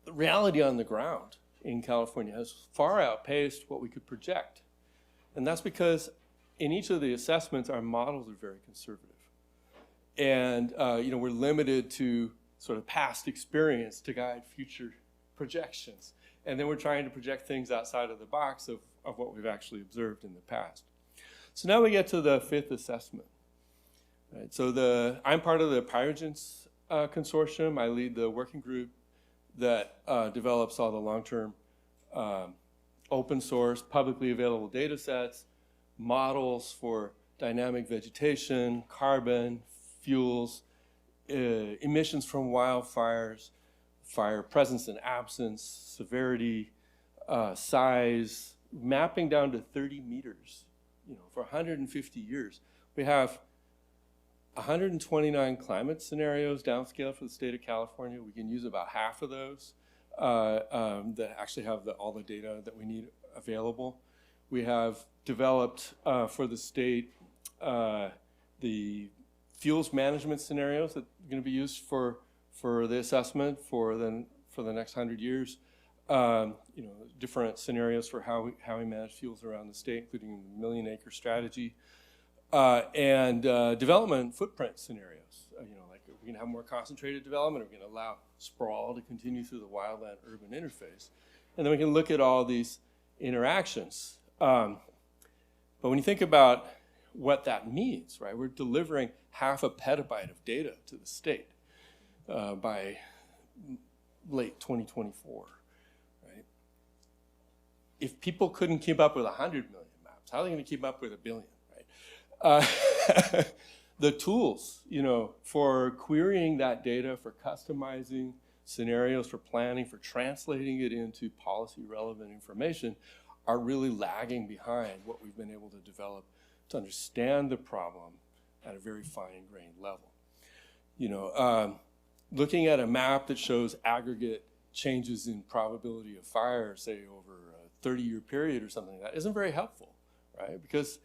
reality on the ground in California has far outpaced what we could project. And that's because in each of the assessments, our models are very conservative. And we're limited to sort of past experience to guide future projections. And then we're trying to project things outside of the box of what we've actually observed in the past. So now we get to the 5th assessment. Right, so I'm part of the Pyrogens consortium. I lead the working group that develops all the long-term open source, publicly available data sets, models for dynamic vegetation, carbon, fuels, emissions from wildfires, fire presence and absence, severity, size, mapping down to 30 meters, for 150 years. We have 129 climate scenarios downscaled for the state of California. We can use about half of those that actually have all the data that we need available. We have developed for the state the fuels management scenarios that are going to be used for for the assessment for the next 100 years. Different scenarios for how we manage fuels around the state, including the million-acre strategy, and development footprint scenarios. Like we're going to have more concentrated development, we're going to allow sprawl to continue through the wildland-urban interface. And then we can look at all these interactions. But when you think about what that means, right, we're delivering 0.5 petabyte of data to the state by late 2024. Right? If people couldn't keep up with 100 million maps, how are they going to keep up with 1 billion? Right? The tools, for querying that data, for customizing scenarios, for planning, for translating it into policy-relevant information, are really lagging behind what we've been able to develop to understand the problem at a very fine-grained level. Looking at a map that shows aggregate changes in probability of fire, say over a 30-year period or something like that, isn't very helpful, right? Because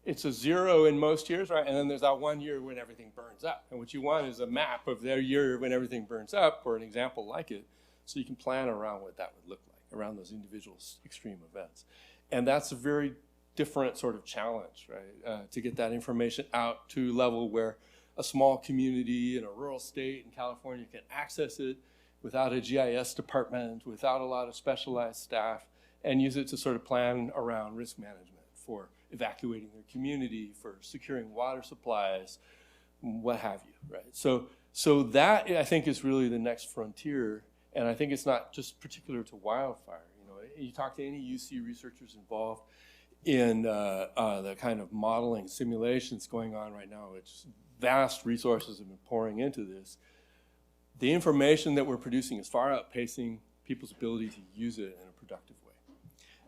it's a 0 in most years, right? And then there's that 1 year when everything burns up. And what you want is a map of their year when everything burns up, or an example like it, so you can plan around what that would look like, around those individual extreme events. And that's a very different sort of challenge, right? To get that information out to a level where a small community in a rural state in California can access it without a GIS department, without a lot of specialized staff, and use it to sort of plan around risk management for evacuating their community, for securing water supplies, what have you, right? So that, I think, is really the next frontier, and I think it's not just particular to wildfire. You talk to any UC researchers involved in the kind of modeling simulations going on right now, which vast resources have been pouring into this. The information that we're producing is far outpacing people's ability to use it in a productive way.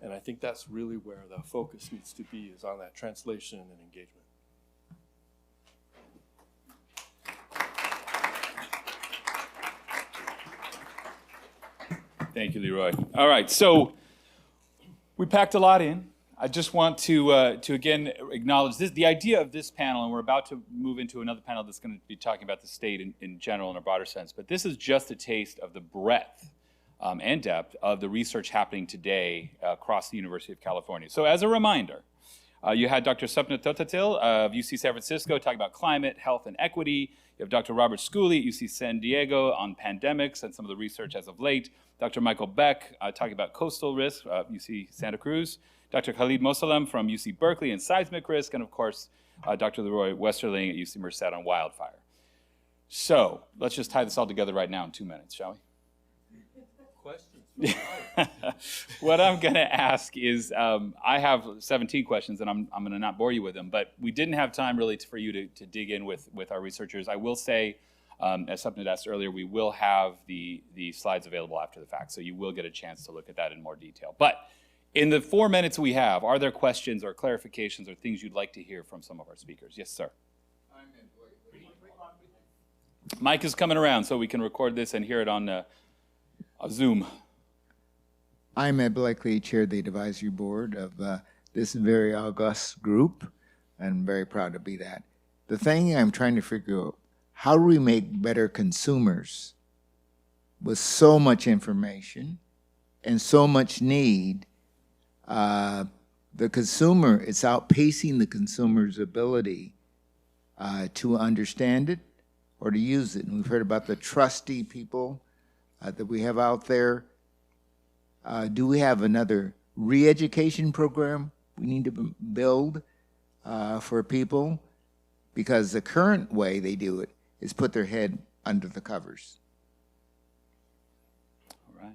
And I think that's really where the focus needs to be, is on that translation and engagement. Thank you, LeRoy. All right, so we packed a lot in. I just want to again acknowledge this, the idea of this panel, and we're about to move into another panel that's going to be talking about the state in general in a broader sense, but this is just a taste of the breadth and depth of the research happening today across the University of California. So as a reminder, you had Dr. Sapna Thottathil of UC San Francisco talking about climate, health, and equity. You have Dr. Robert Schooley at UC San Diego on pandemics and some of the research as of late. Dr. Michael Beck talking about coastal risk, UC Santa Cruz. Dr. Khalid Mosalam from UC Berkeley and seismic risk, and of course, Dr. LeRoy Westerling at UC Merced on wildfire. So let's just tie this all together right now in 2 minutes, shall we? Questions? What I'm going to ask is, I have 17 questions, and I'm going to not bore you with them, but we didn't have time really for you to dig in with our researchers. I will say, as Sapna asked earlier, we will have the slides available after the fact, so you will get a chance to look at that in more detail. But in the 4 minutes we have, are there questions or clarifications or things you'd like to hear from some of our speakers? Yes, sir. Mike is coming around so we can record this and hear it on Zoom. I'm Ed Blakely, chair of the advisory board of this very august group, and I'm very proud to be that. The thing I'm trying to figure out, how do we make better consumers with so much information and so much need? The consumer, it's outpacing the consumer's ability to understand it or to use it. And we've heard about the trusty people that we have out there. Do we have another re-education program we need to build for people? Because the current way they do it is put their head under the covers. All right.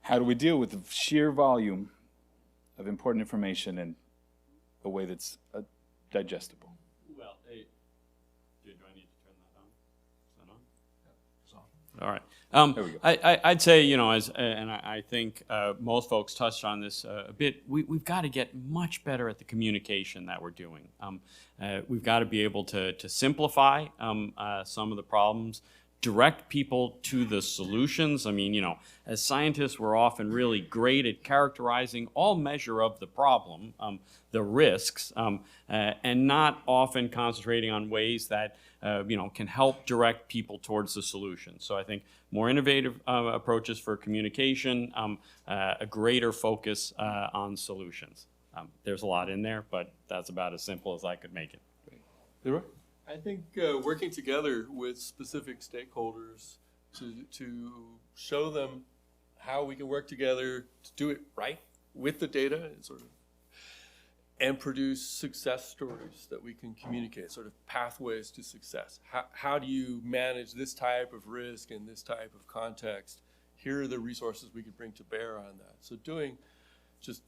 How do we deal with the sheer volume of important information in a way that's digestible? Well, do I need to turn that on? Is that on? Yeah, it's on. All right. There we go. I'd say, and I think most folks touched on this a bit, we've got to get much better at the communication that we're doing. We've got to be able to simplify some of the problems, direct people to the solutions. I mean, you know, as scientists, we're often really great at characterizing all measure of the problem, the risks, and not often concentrating on ways that, you know, can help direct people towards the solution. So I think more innovative approaches for communication, a greater focus on solutions. There's a lot in there, but that's about as simple as I could make it. LeRoy? I think working together with specific stakeholders to show them how we can work together to do it right with the data and and produce success stories that we can communicate, sort of pathways to success. How do you manage this type of risk in this type of context? Here are the resources we could bring to bear on that. So doing just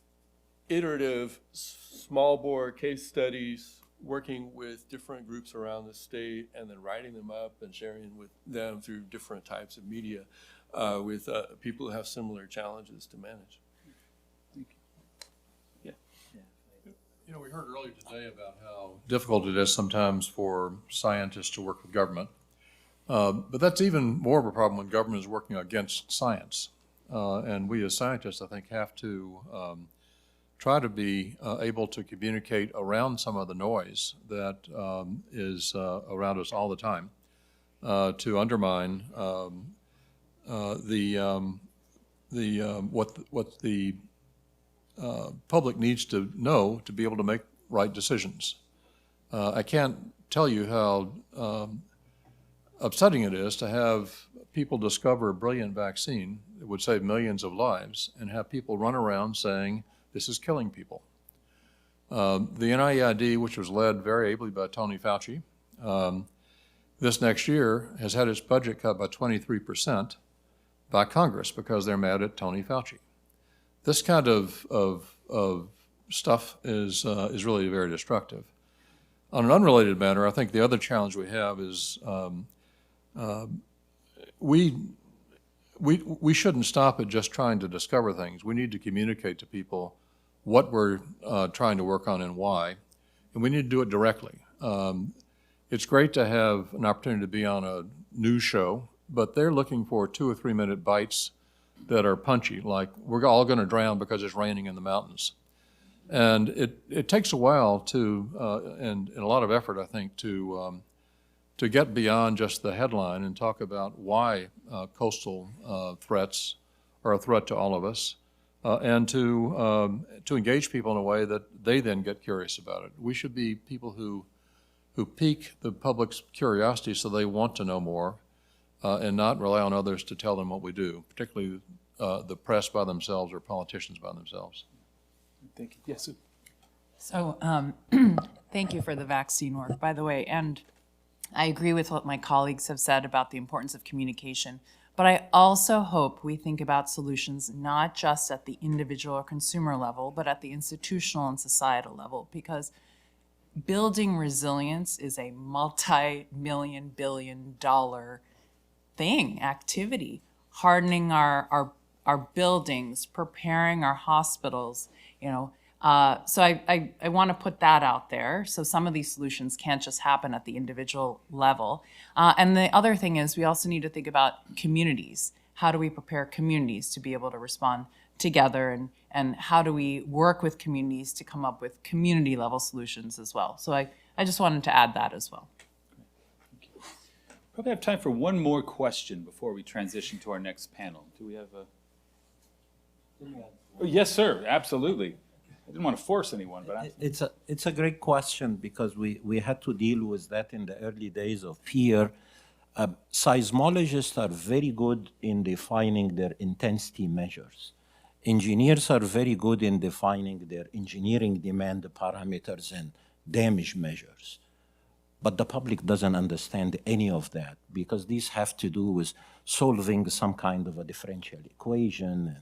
iterative, small bore case studies, working with different groups around the state and then writing them up and sharing with them through different types of media with people who have similar challenges to manage. You know, we heard earlier today about how difficult it is sometimes for scientists to work with government. But that's even more of a problem when government is working against science. And we as scientists, I think, have to try to be able to communicate around some of the noise that is around us all the time to undermine what the public needs to know to be able to make right decisions. I can't tell you how upsetting it is to have people discover a brilliant vaccine that would save millions of lives and have people run around saying, this is killing people. The NIAID, which was led very ably by Tony Fauci, this next year has had its budget cut by 23% by Congress because they're mad at Tony Fauci. This kind of stuff is really very destructive. On an unrelated matter, I think the other challenge we have is we shouldn't stop at just trying to discover things. We need to communicate to people what we're trying to work on and why, and we need to do it directly. It's great to have an opportunity to be on a news show, but they're looking for 2 or 3 minute bites that are punchy, like we're all going to drown because it's raining in the mountains. And it takes a while to, and a lot of effort, I think, to get beyond just the headline and talk about why coastal threats are a threat to all of us, and to engage people in a way that they then get curious about it. We should be people who pique the public's curiosity so they want to know more, and not rely on others to tell them what we do, particularly the press by themselves or politicians by themselves. Thank you. Yes. So thank you for the vaccine work, by the way. And I agree with what my colleagues have said about the importance of communication. But I also hope we think about solutions not just at the individual or consumer level, but at the institutional and societal level, because building resilience is a multi-million, billion-dollar activity. Hardening our buildings, preparing our hospitals, you know. So I want to put that out there. So some of these solutions can't just happen at the individual level. And the other thing is we also need to think about communities. How do we prepare communities to be able to respond together, and how do we work with communities to come up with community level solutions as well? So I just wanted to add that as well. Probably have time for one more question before we transition to our next panel. Do we have a? Oh, yes, sir. Absolutely. I didn't want to force anyone, but it's a great question because we had to deal with that in the early days of PEER. Seismologists are very good in defining their intensity measures. Engineers are very good in defining their engineering demand parameters and damage measures. But the public doesn't understand any of that because these have to do with solving some kind of a differential equation.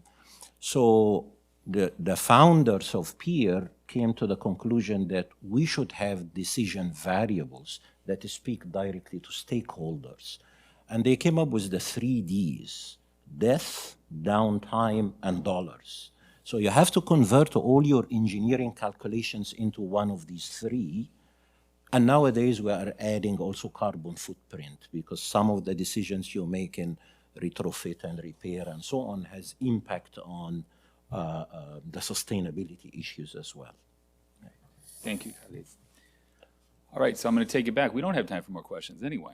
So the founders of PEER came to the conclusion that we should have decision variables that speak directly to stakeholders. And they came up with the 3 Ds: death, downtime, and dollars. So you have to convert all your engineering calculations into one of these 3. And nowadays we are adding also carbon footprint, because some of the decisions you make in retrofit and repair and so on has impact on the sustainability issues as well. Thank you, Khalid. All right, so I'm going to take it back. We don't have time for more questions anyway.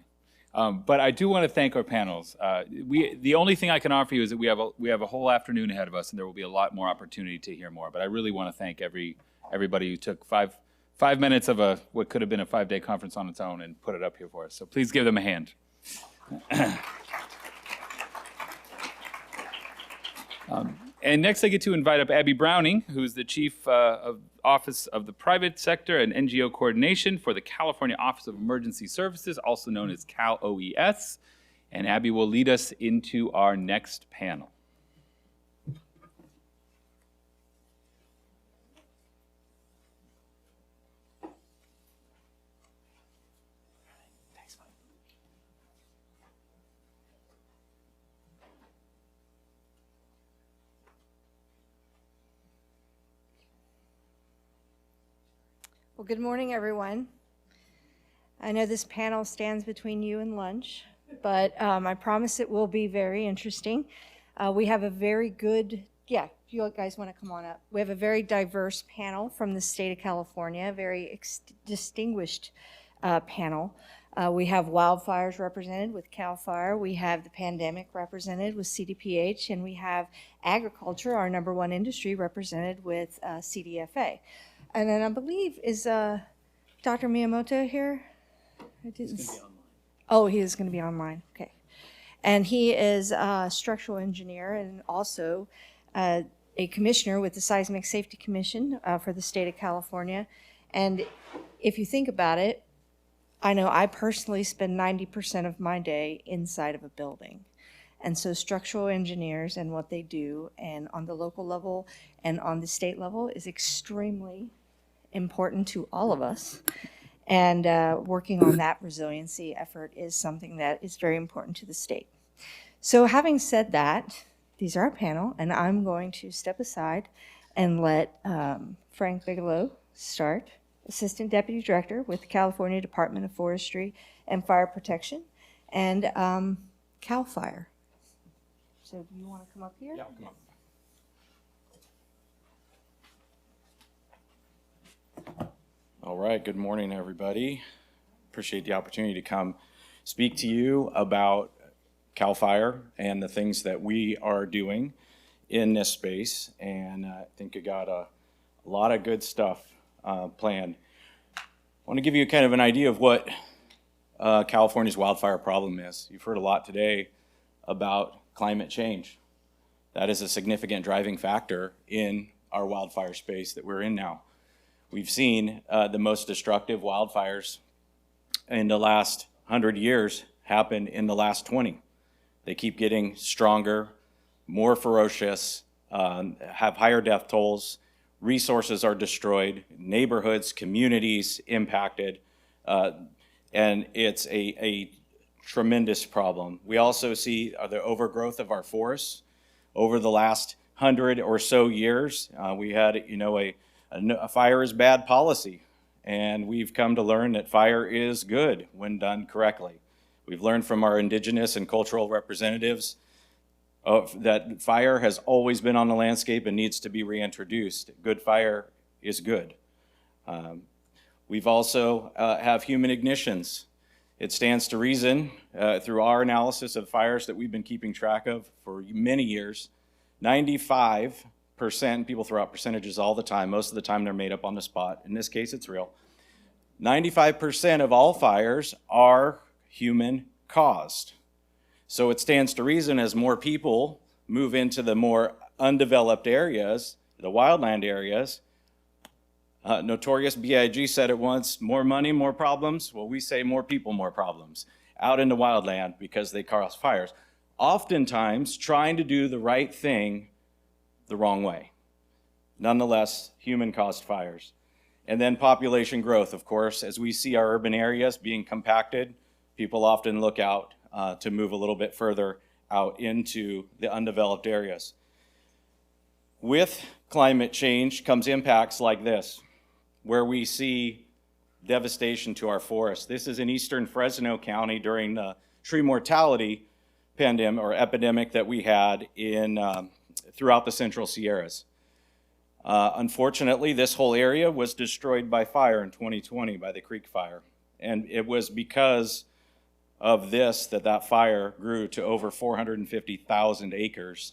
But I do want to thank our panels. The only thing I can offer you is that we have a whole afternoon ahead of us, and there will be a lot more opportunity to hear more. But I really want to thank everybody who took five minutes of what could have been a 5-day conference on its own and put it up here for us. So please give them a hand. And next I get to invite up Abby Browning, who's the Chief of Office of the Private Sector and NGO Coordination for the California Office of Emergency Services, also known as CAL OES. And Abby will lead us into our next panel. Well, good morning, everyone. I know this panel stands between you and lunch, but I promise it will be very interesting. We have a very good, you guys want to come on up. We have a very diverse panel from the state of California, a very distinguished panel. We have wildfires represented with CAL FIRE. We have the pandemic represented with CDPH, and we have agriculture, our #1 industry, represented with CDFA. And then I believe, is Dr. Miyamoto here? He's going to be online. Oh, he is going to be online. Okay. And he is a structural engineer and also a commissioner with the Seismic Safety Commission for the state of California. And if you think about it, I know I personally spend 90% of my day inside of a building. And so structural engineers and what they do, and on the local level and on the state level, is extremely important to all of us. And working on that resiliency effort is something that is very important to the state. So having said that, these are our panel, and I'm going to step aside and let Frank Bigelow start, Assistant Deputy Director with the California Department of Forestry and Fire Protection, and CAL FIRE. So do you want to come up here? Yeah, come on. All right, good morning, everybody. Appreciate the opportunity to come speak to you about CAL FIRE and the things that we are doing in this space. And I think you got a lot of good stuff planned. I want to give you kind of an idea of what California's wildfire problem is. You've heard a lot today about climate change. That is a significant driving factor in our wildfire space that we're in now. We've seen the most destructive wildfires in the last 100 years happen in the last 20. They keep getting stronger, more ferocious, have higher death tolls, resources are destroyed, neighborhoods, communities impacted, and it's a tremendous problem. We also see the overgrowth of our forests. Over the last 100 or so years, we had, a fire is bad policy, and we've come to learn that fire is good when done correctly. We've learned from our indigenous and cultural representatives that fire has always been on the landscape and needs to be reintroduced. Good fire is good. We've also have human ignitions. It stands to reason through our analysis of fires that we've been keeping track of for many years, 95%, people throw out percentages all the time. Most of the time they're made up on the spot. In this case, it's real. 95% of all fires are human caused. So it stands to reason as more people move into the more undeveloped areas, the wildland areas. Notorious B.I.G. said it once, more money, more problems. Well, we say more people, more problems out in the wildland because they cause fires. Oftentimes trying to do the right thing the wrong way. Nonetheless, human-caused fires. And then population growth, of course. As we see our urban areas being compacted, people often look out to move a little bit further out into the undeveloped areas. With climate change comes impacts like this, where we see devastation to our forests. This is in eastern Fresno County during the tree mortality pandemic or epidemic that we had in throughout the Central Sierras. Unfortunately, this whole area was destroyed by fire in 2020 by the Creek Fire. And it was because of this that fire grew to over 450,000 acres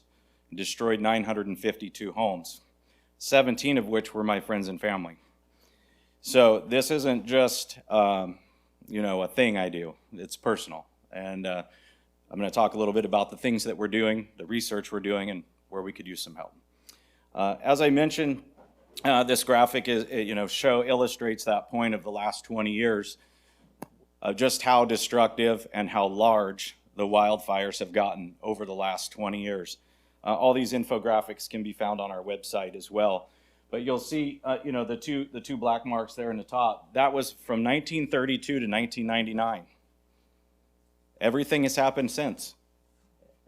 and destroyed 952 homes, 17 of which were my friends and family. So this isn't just, a thing I do. It's personal. And I'm going to talk a little bit about the things that we're doing, the research we're doing, and where we could use some help. As I mentioned, this graphic illustrates that point of the last 20 years of just how destructive and how large the wildfires have gotten over the last 20 years. All these infographics can be found on our website as well. But you'll see, the two black marks there in the top. That was from 1932 to 1999. Everything has happened since.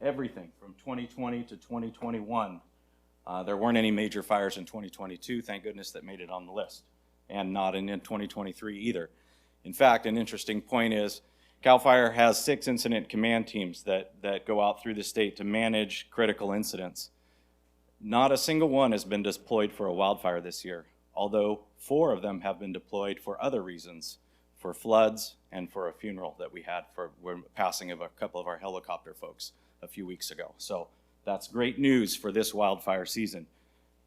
Everything from 2020 to 2021. There weren't any major fires in 2022, thank goodness, that made it on the list, and not in 2023 either. In fact, an interesting point is CAL FIRE has 6 incident command teams that go out through the state to manage critical incidents. Not a single one has been deployed for a wildfire this year, although 4 of them have been deployed for other reasons, for floods and for a funeral that we had for passing of a couple of our helicopter folks a few weeks ago. So that's great news for this wildfire season.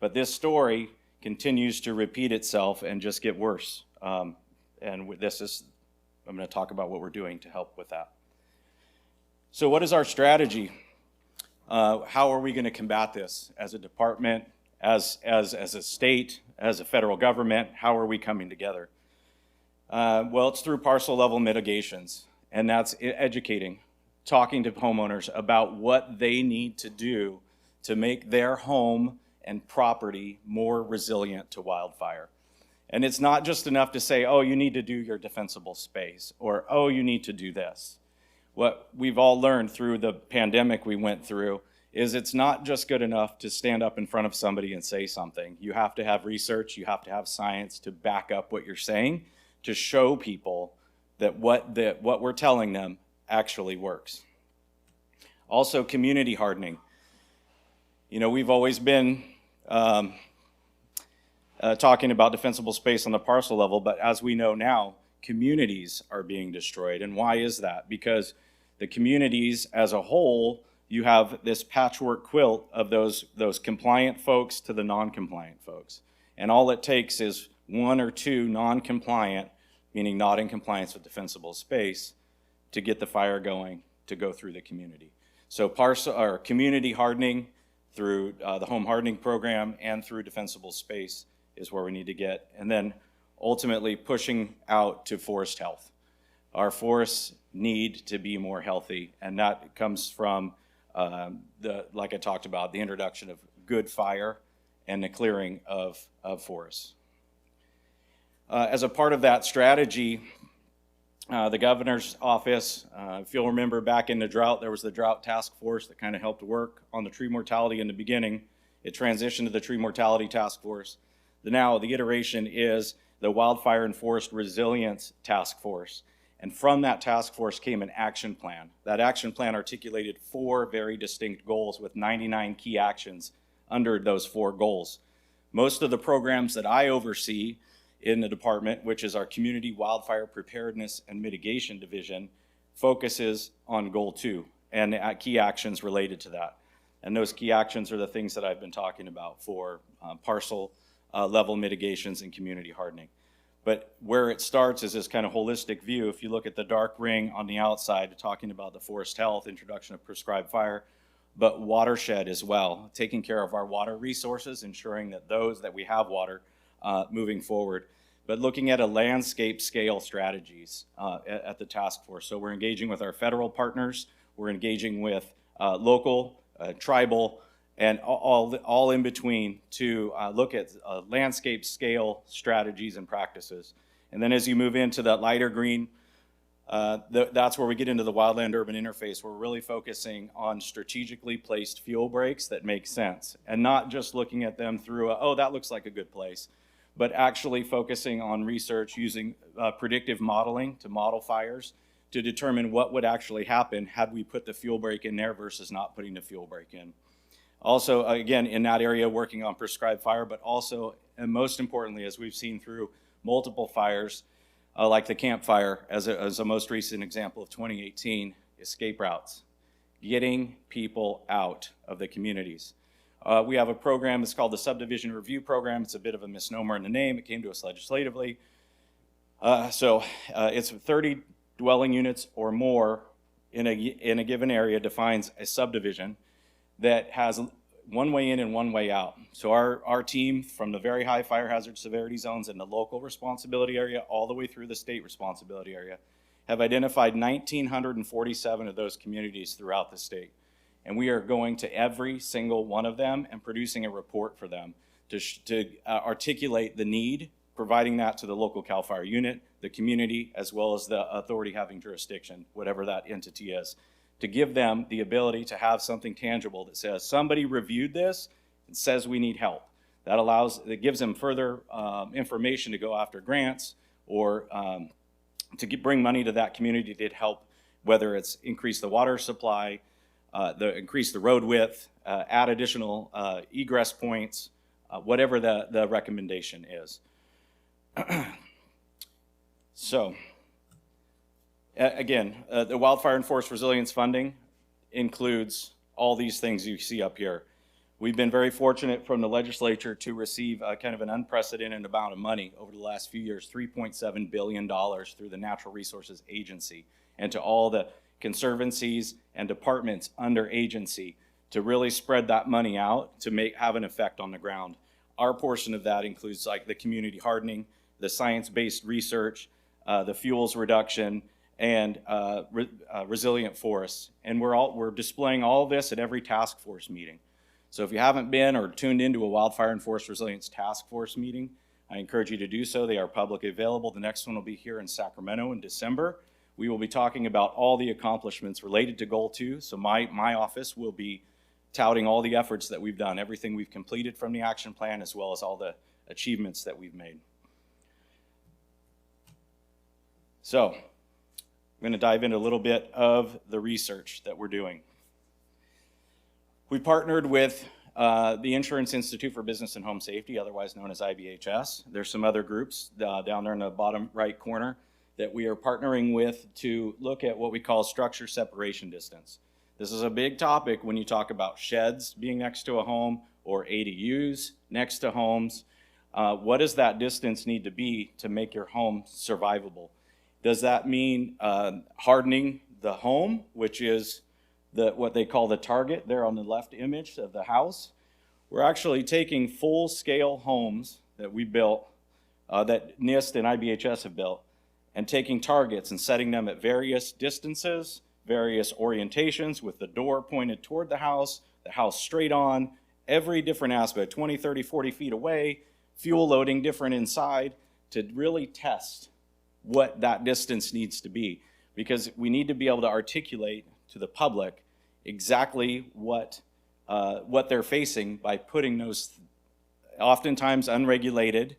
But this story continues to repeat itself and just get worse. I'm going to talk about what we're doing to help with that. So what is our strategy? How are we going to combat this as a department, as a state, as a federal government? How are we coming together? Well, it's through parcel level mitigations, and that's educating, talking to homeowners about what they need to do to make their home and property more resilient to wildfire. And it's not just enough to say, oh, you need to do your defensible space, or oh, you need to do this. What we've all learned through the pandemic we went through is it's not just good enough to stand up in front of somebody and say something. You have to have research, you have to have science to back up what you're saying, to show people that what we're telling them actually works. Also, community hardening. We've always been talking about defensible space on the parcel level, but as we know now, communities are being destroyed. And why is that? Because the communities as a whole, you have this patchwork quilt of those compliant folks to the non-compliant folks. And all it takes is 1 or 2 non-compliant, meaning not in compliance with defensible space, to get the fire going, to go through the community. So community hardening through the home hardening program and through defensible space is where we need to get. And then ultimately pushing out to forest health. Our forests need to be more healthy, and that comes from like I talked about, the introduction of good fire and the clearing of forests. As a part of that strategy, the governor's office, if you'll remember back in the drought, there was the drought task force that kind of helped work on the tree mortality in the beginning. It transitioned to the tree mortality task force. Now the iteration is the Wildfire and Forest Resilience Task Force. And from that task force came an action plan. That action plan articulated 4 very distinct goals with 99 key actions under those 4 goals. Most of the programs that I oversee in the department, which is our Community Wildfire Preparedness and Mitigation Division, focuses on Goal 2 and the key actions related to that. And those key actions are the things that I've been talking about for parcel level mitigations and community hardening. But where it starts is this kind of holistic view. If you look at the dark ring on the outside, talking about the forest health, introduction of prescribed fire, but watershed as well, taking care of our water resources, ensuring that we have water moving forward, but looking at a landscape scale strategies at the task force. So we're engaging with our federal partners, we're engaging with local, tribal, and all in between to look at landscape scale strategies and practices. And then as you move into that lighter green, that's where we get into the wildland-urban interface. We're really focusing on strategically placed fuel breaks that make sense, and not just looking at them through, oh, that looks like a good place, but actually focusing on research using predictive modeling to model fires to determine what would actually happen had we put the fuel break in there versus not putting the fuel break in. Also, again, in that area, working on prescribed fire, but also, and most importantly, as we've seen through multiple fires, like the Camp Fire as a most recent example of 2018, escape routes, getting people out of the communities. We have a program that's called the Subdivision Review Program. It's a bit of a misnomer in the name. It came to us legislatively. It's 30 dwelling units or more in a given area defines a subdivision that has one way in and one way out. So our team, from the very high fire hazard severity zones in the local responsibility area all the way through the state responsibility area, have identified 1,947 of those communities throughout the state. And we are going to every single one of them and producing a report for them to articulate the need, providing that to the local CAL FIRE unit, the community, as well as the authority having jurisdiction, whatever that entity is, to give them the ability to have something tangible that says somebody reviewed this and says we need help. That gives them further information to go after grants or to bring money to that community to help, whether it's increase the water supply, increase the road width, add additional egress points, whatever the recommendation is. So, again, the Wildfire and Forest Resilience Funding includes all these things you see up here. We've been very fortunate from the legislature to receive kind of an unprecedented amount of money over the last few years, $3.7 billion through the Natural Resources Agency, and to all the conservancies and departments under agency to really spread that money out to have an effect on the ground. Our portion of that includes like the community hardening, the science-based research, the fuels reduction, and resilient forests. And we're displaying all of this at every task force meeting. So if you haven't been or tuned into a Wildfire and Forest Resilience Task Force meeting, I encourage you to do so. They are publicly available. The next one will be here in Sacramento in December. We will be talking about all the accomplishments related to Goal 2. So my office will be touting all the efforts that we've done, everything we've completed from the action plan, as well as all the achievements that we've made. So I'm going to dive into a little bit of the research that we're doing. We partnered with the Insurance Institute for Business and Home Safety, otherwise known as IBHS. There's some other groups down there in the bottom right corner that we are partnering with to look at what we call structure separation distance. This is a big topic when you talk about sheds being next to a home or ADUs next to homes. What does that distance need to be to make your home survivable? Does that mean hardening the home, which is what they call the target there on the left image of the house? We're actually taking full-scale homes that we built, that NIST and IBHS have built, and taking targets and setting them at various distances, various orientations with the door pointed toward the house straight on, every different aspect, 20, 30, 40 feet away, fuel loading different inside, to really test what that distance needs to be. Because we need to be able to articulate to the public exactly what they're facing by putting those oftentimes unregulated,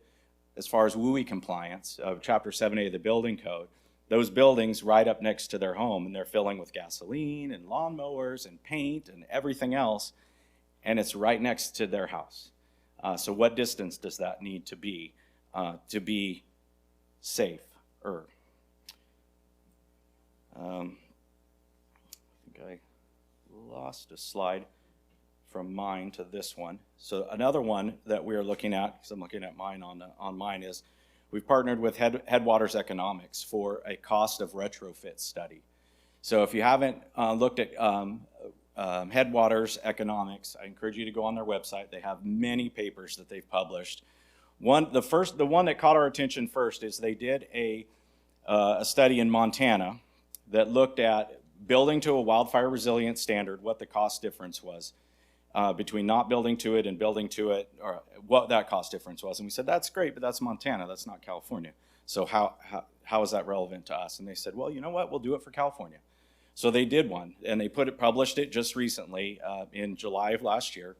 as far as WUI compliance of Chapter 7A of the Building Code, those buildings right up next to their home, and they're filling with gasoline and lawnmowers and paint and everything else, and it's right next to their house. So what distance does that need to be safe? I think I lost a slide from mine to this one. So another one that we are looking at, because I'm looking at mine on mine, is we've partnered with Headwaters Economics for a cost of retrofit study. So if you haven't looked at Headwaters Economics, I encourage you to go on their website. They have many papers that they've published. The one that caught our attention first is they did a study in Montana that looked at building to a wildfire resilience standard, what the cost difference was between not building to it and building to it, or what that cost difference was. And we said, that's great, but that's Montana, that's not California. So how is that relevant to us? And they said, well, you know what, we'll do it for California. So they did one, and they published it just recently in July of last year.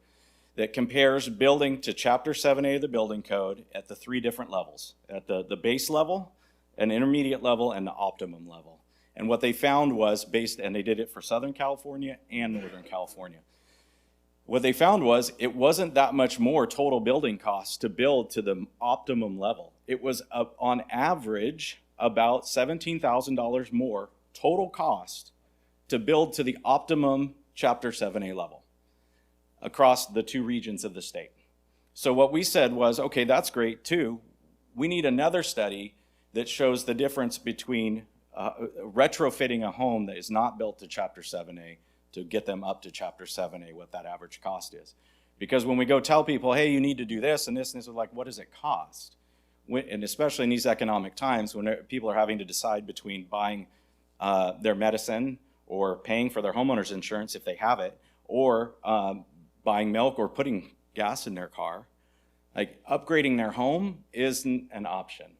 that compares building to Chapter 7A of the Building Code at the 3 different levels, at the base level, an intermediate level, and the optimum level. And what they found was and they did it for Southern California and Northern California. What they found was it wasn't that much more total building costs to build to the optimum level. It was on average about $17,000 more total cost to build to the optimum Chapter 7A level across the 2 regions of the state. So what we said was, okay, that's great too. We need another study that shows the difference between retrofitting a home that is not built to Chapter 7A to get them up to Chapter 7A, what that average cost is. Because when we go tell people, hey, you need to do this and this, they're like, what does it cost? And especially in these economic times when people are having to decide between buying their medicine or paying for their homeowner's insurance if they have it, or buying milk or putting gas in their car, like upgrading their home isn't an option.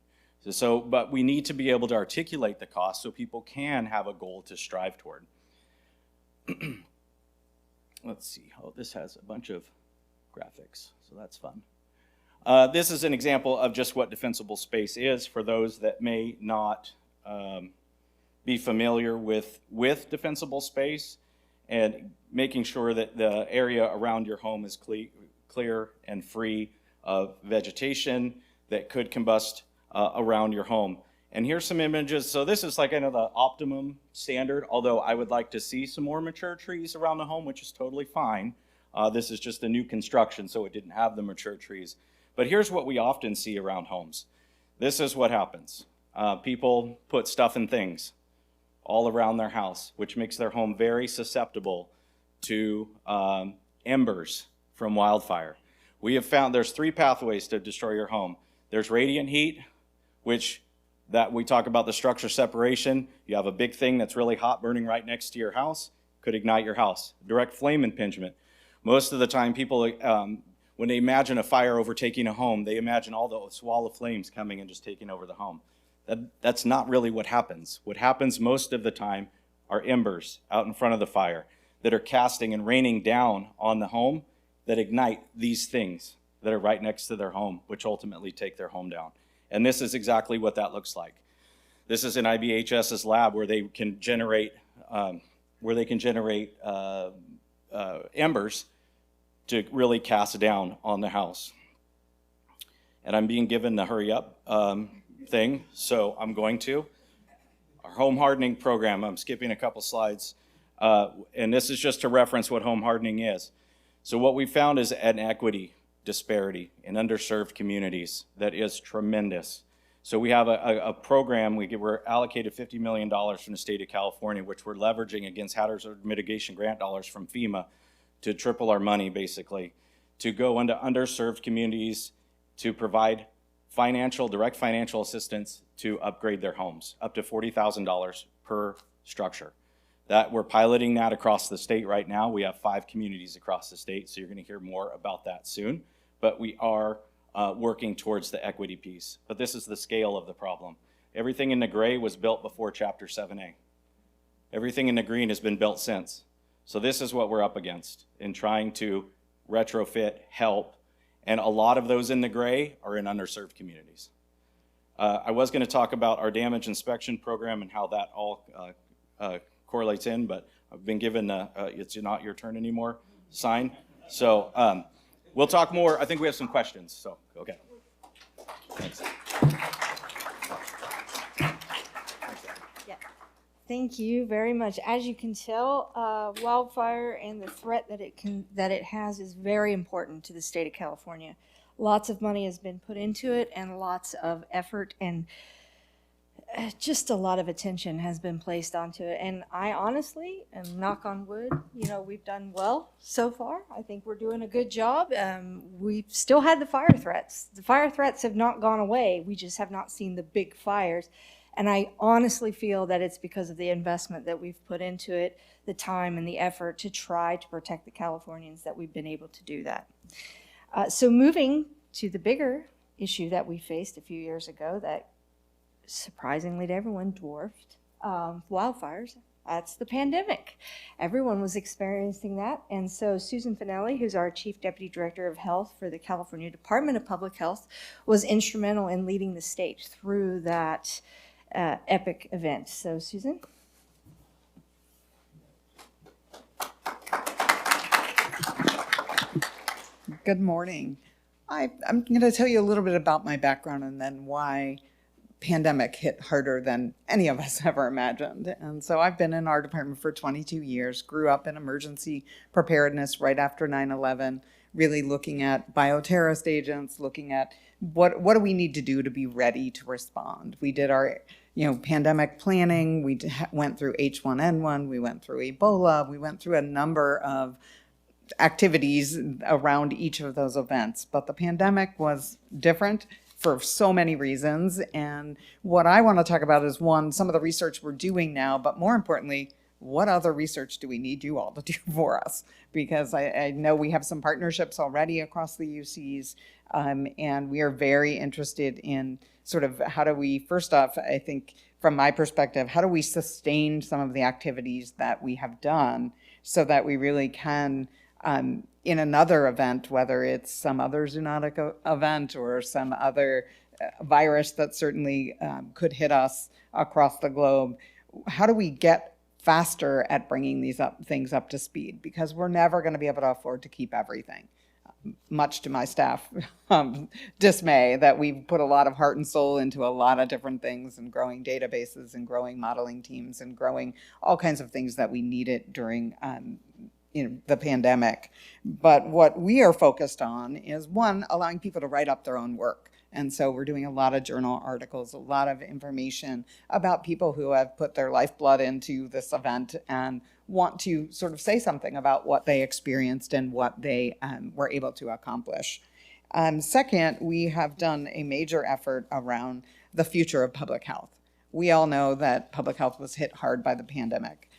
But we need to be able to articulate the cost so people can have a goal to strive toward. Let's see. Oh, this has a bunch of graphics, so that's fun. This is an example of just what defensible space is for those that may not be familiar with defensible space, and making sure that the area around your home is clear and free of vegetation that could combust around your home. And here's some images. So this is like kind of the optimum standard, although I would like to see some more mature trees around the home, which is totally fine. This is just a new construction, so it didn't have the mature trees. But here's what we often see around homes. This is what happens. People put stuff and things all around their house, which makes their home very susceptible to embers from wildfire. We have found there's 3 pathways to destroy your home. There's radiant heat, which that we talk about the structure separation. You have a big thing that's really hot burning right next to your house, could ignite your house. Direct flame impingement. Most of the time people, when they imagine a fire overtaking a home, they imagine all the swall of flames coming and just taking over the home. That's not really what happens. What happens most of the time are embers out in front of the fire that are casting and raining down on the home that ignite these things that are right next to their home, which ultimately take their home down. And this is exactly what that looks like. This is in IBHS's lab where they can generate embers to really cast down on the house. And I'm being given the hurry up thing, so I'm going to. Our home hardening program, I'm skipping a couple slides, and this is just to reference what home hardening is. So what we found is an equity disparity in underserved communities that is tremendous. So we have a program, we're allocated $50 million from the state of California, which we're leveraging against hazard mitigation grant dollars from FEMA to triple our money basically, to go into underserved communities to provide direct financial assistance to upgrade their homes, up to $40,000 per structure. That we're piloting that across the state right now. We have 5 communities across the state, so you're going to hear more about that soon. But we are working towards the equity piece. But this is the scale of the problem. Everything in the gray was built before Chapter 7A. Everything in the green has been built since. So this is what we're up against in trying to retrofit, help, and a lot of those in the gray are in underserved communities. I was going to talk about our damage inspection program and how that all correlates in, but I've been given it's not your turn anymore sign. So we'll talk more. I think we have some questions, so okay. Thanks. Thank you very much. As you can tell, wildfire and the threat that it has is very important to the state of California. Lots of money has been put into it, and lots of effort and just a lot of attention has been placed onto it. And I honestly, and knock on wood, we've done well so far. I think we're doing a good job. We've still had the fire threats. The fire threats have not gone away. We just have not seen the big fires. And I honestly feel that it's because of the investment that we've put into it, the time and the effort to try to protect the Californians, that we've been able to do that. So moving to the bigger issue that we faced a few years ago that surprisingly to everyone dwarfed wildfires, That's the pandemic. Everyone was experiencing that. And so Susan Fanelli, who's our Chief Deputy Director of Health for the California Department of Public Health, was instrumental in leading the state through that epic event. So Susan? Good morning. I'm going to tell you a little bit about my background and then why pandemic hit harder than any of us ever imagined. And so I've been in our department for 22 years, grew up in emergency preparedness right after 9/11, really looking at bioterrorist agents, looking at what do we need to do to be ready to respond. We did our pandemic planning. We went through H1N1, we went through Ebola, we went through a number of activities around each of those events. But the pandemic was different for so many reasons. And what I want to talk about is, one, some of the research we're doing now, but more importantly, what other research do we need you all to do for us? Because I know we have some partnerships already across the UCs, and we are very interested in sort of how do we, first off, I think from my perspective, how do we sustain some of the activities that we have done so that we really can, in another event, whether it's some other zoonotic event or some other virus that certainly could hit us across the globe, how do we get faster at bringing these things up to speed? Because we're never going to be able to afford to keep everything. Much to my staff dismay, that we've put a lot of heart and soul into a lot of different things, and growing databases and growing modeling teams and growing all kinds of things that we needed during the pandemic. But what we are focused on is, one, allowing people to write up their own work. And so we're doing a lot of journal articles, a lot of information about people who have put their lifeblood into this event and want to sort of say something about what they experienced and what they were able to accomplish. Second, we have done a major effort around the future of public health. We all know that public health was hit hard by the pandemic.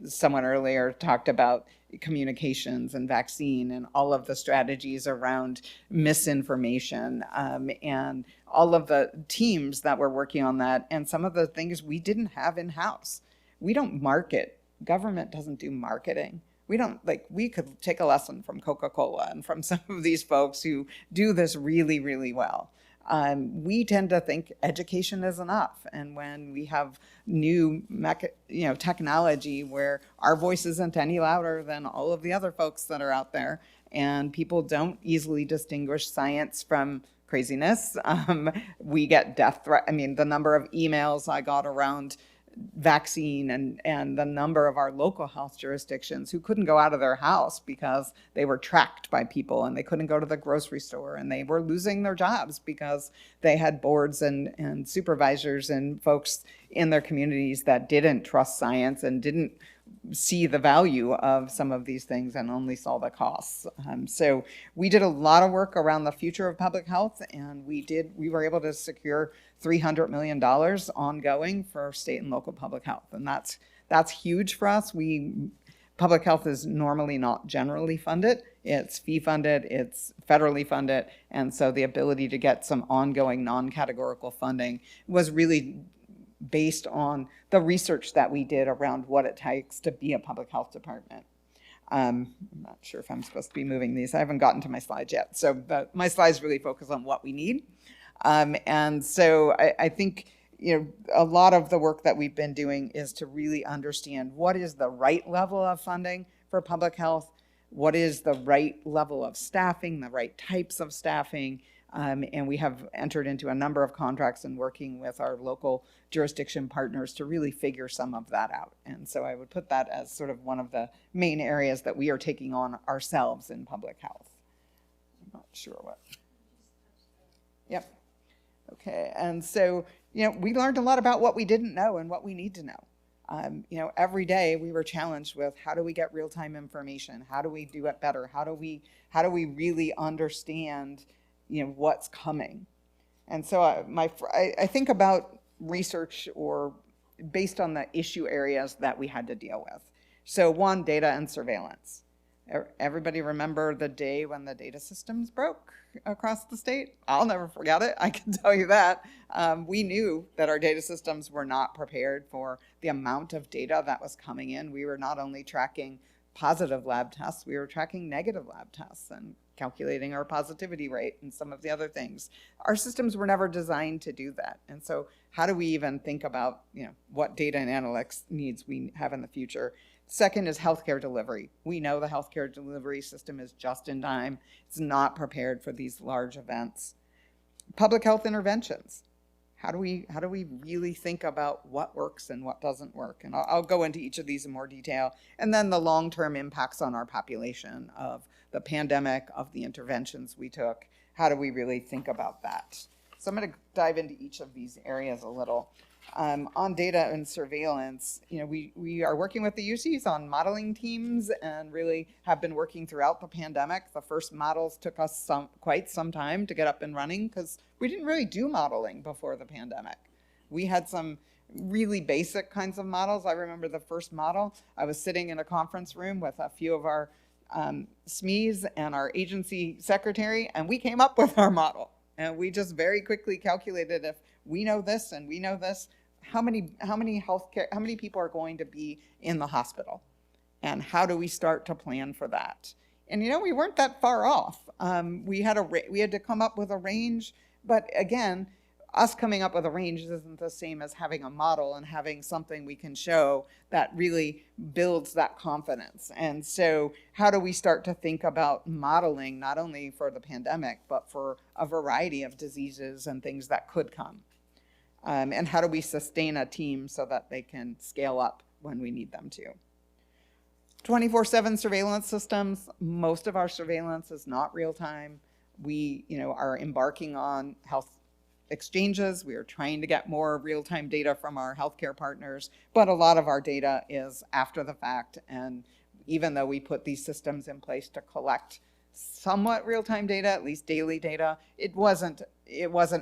Someone earlier talked about communications and vaccine and all of the strategies around misinformation, and all of the teams that were working on that, and some of the things we didn't have in-house. We don't market. Government doesn't do marketing. We could take a lesson from Coca-Cola and from some of these folks who do this really, really well. We tend to think education is enough. And when we have new technology where our voice isn't any louder than all of the other folks that are out there, and people don't easily distinguish science from craziness, we get death threat. I mean, the number of emails I got around vaccine and the number of our local health jurisdictions who couldn't go out of their house because they were tracked by people, and they couldn't go to the grocery store, and they were losing their jobs because they had boards and supervisors and folks in their communities that didn't trust science and didn't see the value of some of these things and only saw the costs. So we did a lot of work around the future of public health, and we were able to secure $300 million ongoing for state and local public health. And that's huge for us. Public health is normally not generally funded. It's fee funded, it's federally funded. And so the ability to get some ongoing non-categorical funding was really based on the research that we did around what it takes to be a public health department. I'm not sure if I'm supposed to be moving these. I haven't gotten to my slides yet. So my slides really focus on what we need. And so I think a lot of the work that we've been doing is to really understand what is the right level of funding for public health, what is the right level of staffing, the right types of staffing, and we have entered into a number of contracts and working with our local jurisdiction partners to really figure some of that out. And so I would put that as sort of one of the main areas that we are taking on ourselves in public health. I'm not sure what. Yep. Okay. And so, we learned a lot about what we didn't know and what we need to know. Every day we were challenged with, how do we get real-time information? How do we do it better? How do we really understand what's coming? And so I think about research or based on the issue areas that we had to deal with. So one, data and surveillance. Everybody remember the day when the data systems broke across the state? I'll never forget it. I can tell you that. We knew that our data systems were not prepared for the amount of data that was coming in. We were not only tracking positive lab tests, we were tracking negative lab tests and calculating our positivity rate and some of the other things. Our systems were never designed to do that. And so how do we even think about, what data and analytics needs we have in the future? Second is healthcare delivery. We know the healthcare delivery system is just in time. It's not prepared for these large events. Public health interventions. How do we really think about what works and what doesn't work? And I'll go into each of these in more detail. And then the long-term impacts on our population of the pandemic, of the interventions we took. How do we really think about that? So I'm going to dive into each of these areas a little. On data and surveillance, we are working with the UCs on modeling teams and really have been working throughout the pandemic. The first models took us quite some time to get up and running because we didn't really do modeling before the pandemic. We had some really basic kinds of models. I remember the first model, I was sitting in a conference room with a few of our SMEs and our agency secretary, and we came up with our model. And we just very quickly calculated, if we know this and we know this, how many people are going to be in the hospital, and how do we start to plan for that? And we weren't that far off. We had to come up with a range, but again, us coming up with a range isn't the same as having a model and having something we can show that really builds that confidence. And so how do we start to think about modeling, not only for the pandemic, but for a variety of diseases and things that could come? And how do we sustain a team so that they can scale up when we need them to? 24/7 surveillance systems. Most of our surveillance is not real time. We, are embarking on health exchanges. We are trying to get more real-time data from our healthcare partners, but a lot of our data is after the fact. And even though we put these systems in place to collect somewhat real-time data, at least daily data, it wasn't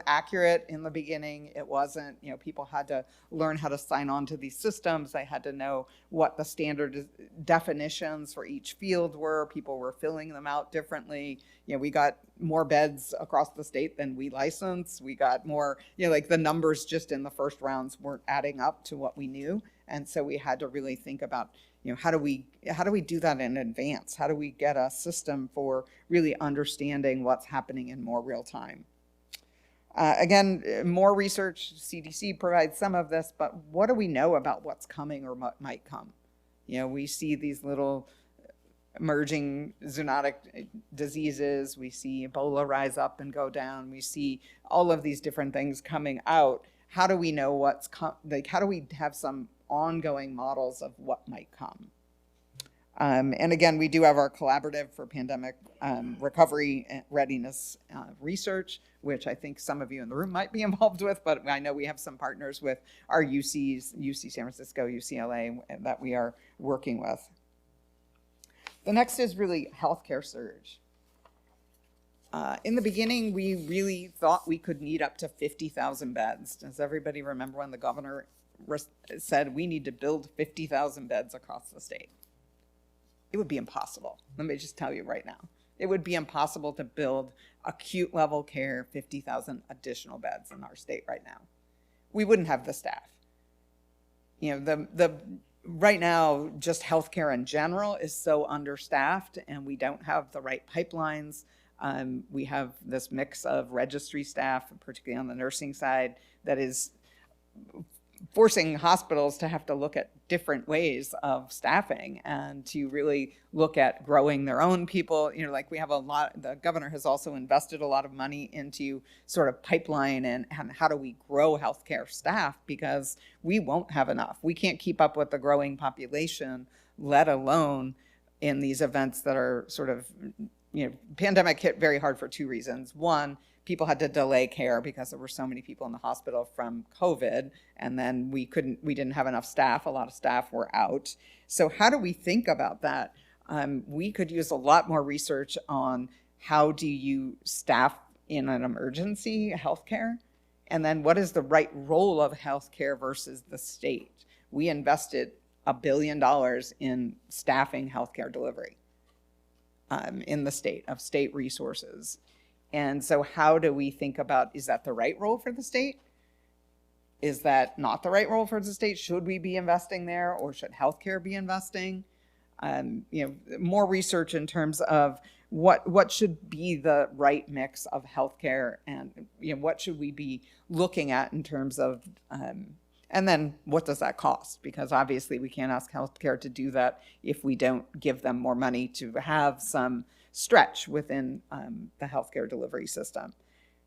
accurate in the beginning. It wasn't, people had to learn how to sign on to these systems. They had to know what the standard definitions for each field were. People were filling them out differently. We got more beds across the state than we licensed. We got more, like the numbers just in the first rounds weren't adding up to what we knew. And so we had to really think about, how do we do that in advance? How do we get a system for really understanding what's happening in more real time? Again, more research. CDC provides some of this, but what do we know about what's coming or what might come? We see these little emerging zoonotic diseases. We see Ebola rise up and go down. We see all of these different things coming out. How do we know what's how do we have some ongoing models of what might come? And again, we do have our collaborative for pandemic recovery and readiness research, which I think some of you in the room might be involved with, but I know we have some partners with our UCs, UC San Francisco, UCLA, that we are working with. The next is really healthcare surge. In the beginning, we really thought we could need up to 50,000 beds. Does everybody remember when the governor said we need to build 50,000 beds across the state? It would be impossible. Let me just tell you right now. It would be impossible to build acute level care, 50,000 additional beds in our state right now. We wouldn't have the staff. Right now, just healthcare in general is so understaffed, and we don't have the right pipelines. We have this mix of registry staff, particularly on the nursing side, that is forcing hospitals to have to look at different ways of staffing and to really look at growing their own people. We have the governor has also invested a lot of money into sort of pipeline and how do we grow healthcare staff, because we won't have enough. We can't keep up with the growing population, let alone in these events that are sort of, pandemic hit very hard for two reasons. One, people had to delay care because there were so many people in the hospital from COVID, and then we didn't have enough staff. A lot of staff were out. So how do we think about that? We could use a lot more research on how do you staff in an emergency healthcare, and then what is the right role of healthcare versus the state. We invested $1 billion in staffing healthcare delivery. in the state, of state resources. And so how do we think about, is that the right role for the state? Is that not the right role for the state? Should we be investing there, or should healthcare be investing? More research in terms of what should be the right mix of healthcare, and what should we be looking at in terms of, and then what does that cost? Because obviously we can't ask healthcare to do that if we don't give them more money to have some stretch within the healthcare delivery system.